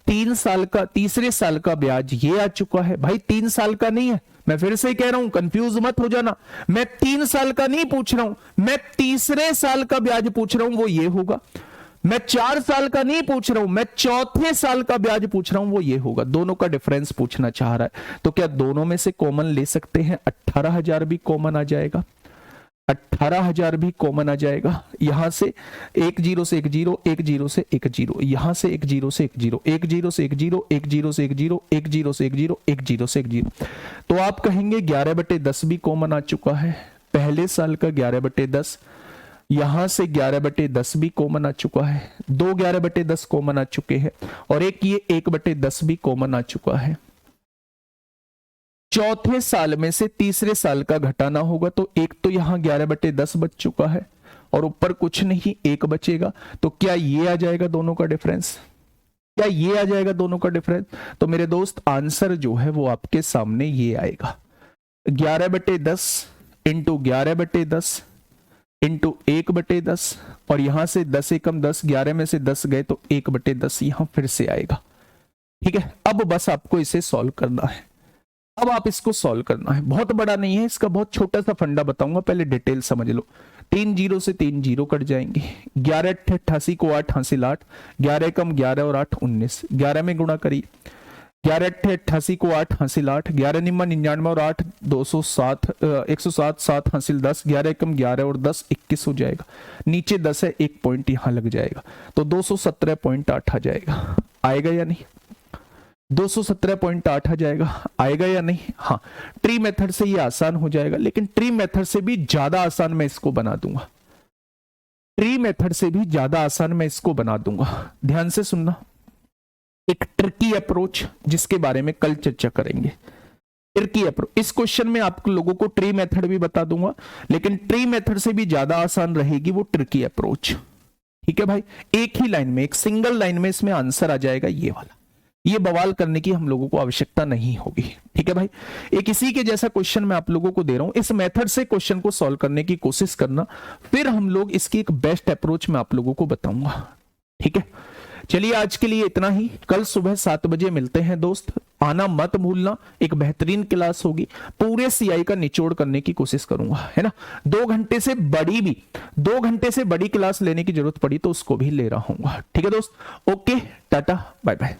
Speaker 1: 3 साल का, तीसरे साल का ब्याज ये आ चुका है भाई, 3 साल का नहीं है, मैं फिर से कह रहा हूं, कंफ्यूज मत हो जाना, मैं 3 साल का नहीं पूछ रहा हूं, मैं तीसरे साल का ब्याज पूछ रहा हूं, वो ये होगा। मैं 4 साल का नहीं पूछ रहा हूं, मैं चौथे साल का ब्याज पूछ रहा हूं, वो ये होगा। दोनों का डिफरेंस पूछना चाह रहा है, तो क्या दोनों में से कॉमन ले सकते हैं? 18,000 भी कॉमन आ जाएगा, 18,000 भी कॉमन आ जाएगा। यहां से 1 0 से 1 0, 1 0 से 1 0, यहां से 1 0 से 1 0, 1 0 से 1 0, 1 0 से 1 0, 1 0 से 1 0, 1 0 से 1 0, तो आप कहेंगे 11/10 भी कॉमन आ चुका है, पहले साल का 11/10, यहां से 11/10 भी कॉमन आ चुका है, 2 11/10 कॉमन आ चुके हैं, और एक ये 1/10 भी कॉमन आ चुका है। चौथे साल में से तीसरे साल का घटाना होगा, तो एक तो यहां 11/10 बच चुका है, और ऊपर कुछ नहीं, 1 बचेगा, तो क्या ये आ जाएगा दोनों का डिफरेंस? क्या ये आ जाएगा दोनों का डिफरेंस? तो मेरे दोस्त आंसर जो है वो आपके सामने ये आएगा, 11/10 इंटू 11/10 इंटू 1/10, और यहां से 10 एकम 10, 11 में से 10 गए तो 1/10 यहां फिर से आएगा। ठीक है, अब बस आपको इसे सॉल्व करना है, अब आप इसको सॉल्व करना है, बहुत बड़ा नहीं है, इसका बहुत छोटा सा फंडा बताऊंगा, पहले डिटेल समझ लो। 3 0 से 3 0 कट जाएंगे, 11 88 को 8 हासिल 8, 11 कम 11 और 8 19, 11 में गुणा करिए, 11 88 को 8 हासिल 8, 11 निम्न 99 और 8 207, 107, 7 हासिल 10, 11 कम 11 और 10 21 हो जाएगा, नीचे 10 है, 1 पॉइंट यहां लग जाएगा, तो 217.8 आ जाएगा। आएगा या नहीं? 217.8 आ जाएगा, आएगा या नहीं? हाँ, ट्री मेथड से ये आसान हो जाएगा, लेकिन ट्री मेथड से भी ज्यादा आसान मैं इसको बना दूंगा, ट्री मेथड से भी ज्यादा आसान मैं इसको बना दूंगा। ध्यान से सुनना, एक ट्रिकी अप्रोच जिसके बारे में कल चर्चा करेंगे, ट्रिकी अप्रोच। इस क्वेश्चन में आप लोगों को ट्री मेथड भी बता दूंगा, लेकिन ट्री मेथड से भी ज्यादा आसान रहेगी वो ट्रिकी अप्रोच। ठीक है भाई, एक ही लाइन में, एक सिंगल लाइन में इसमें आंसर आ जाएगा ये वाला, ये बवाल करने की हम लोगों को आवश्यकता नहीं होगी। ठीक है भाई, एक इसी के जैसा क्वेश्चन मैं आप लोगों को दे रहा हूं, इस मेथड से क्वेश्चन को सॉल्व करने की कोशिश करना, फिर हम लोग इसकी एक बेस्ट अप्रोच मैं आप लोगों को बताऊंगा। ठीक है, चलिए आज के लिए इतना ही, कल सुबह 7 बजे मिलते हैं दोस्त, आना मत भूलना, एक बेहतरीन क्लास होगी, पूरे सीआई का निचोड़ करने की कोशिश करूंगा, है ना। 2 घंटे से बड़ी भी, 2 घंटे से बड़ी क्लास लेने की जरूरत पड़ी तो उसको भी ले रहा हूं। ठीक है दोस्त, ओके, टाटा बाय बाय।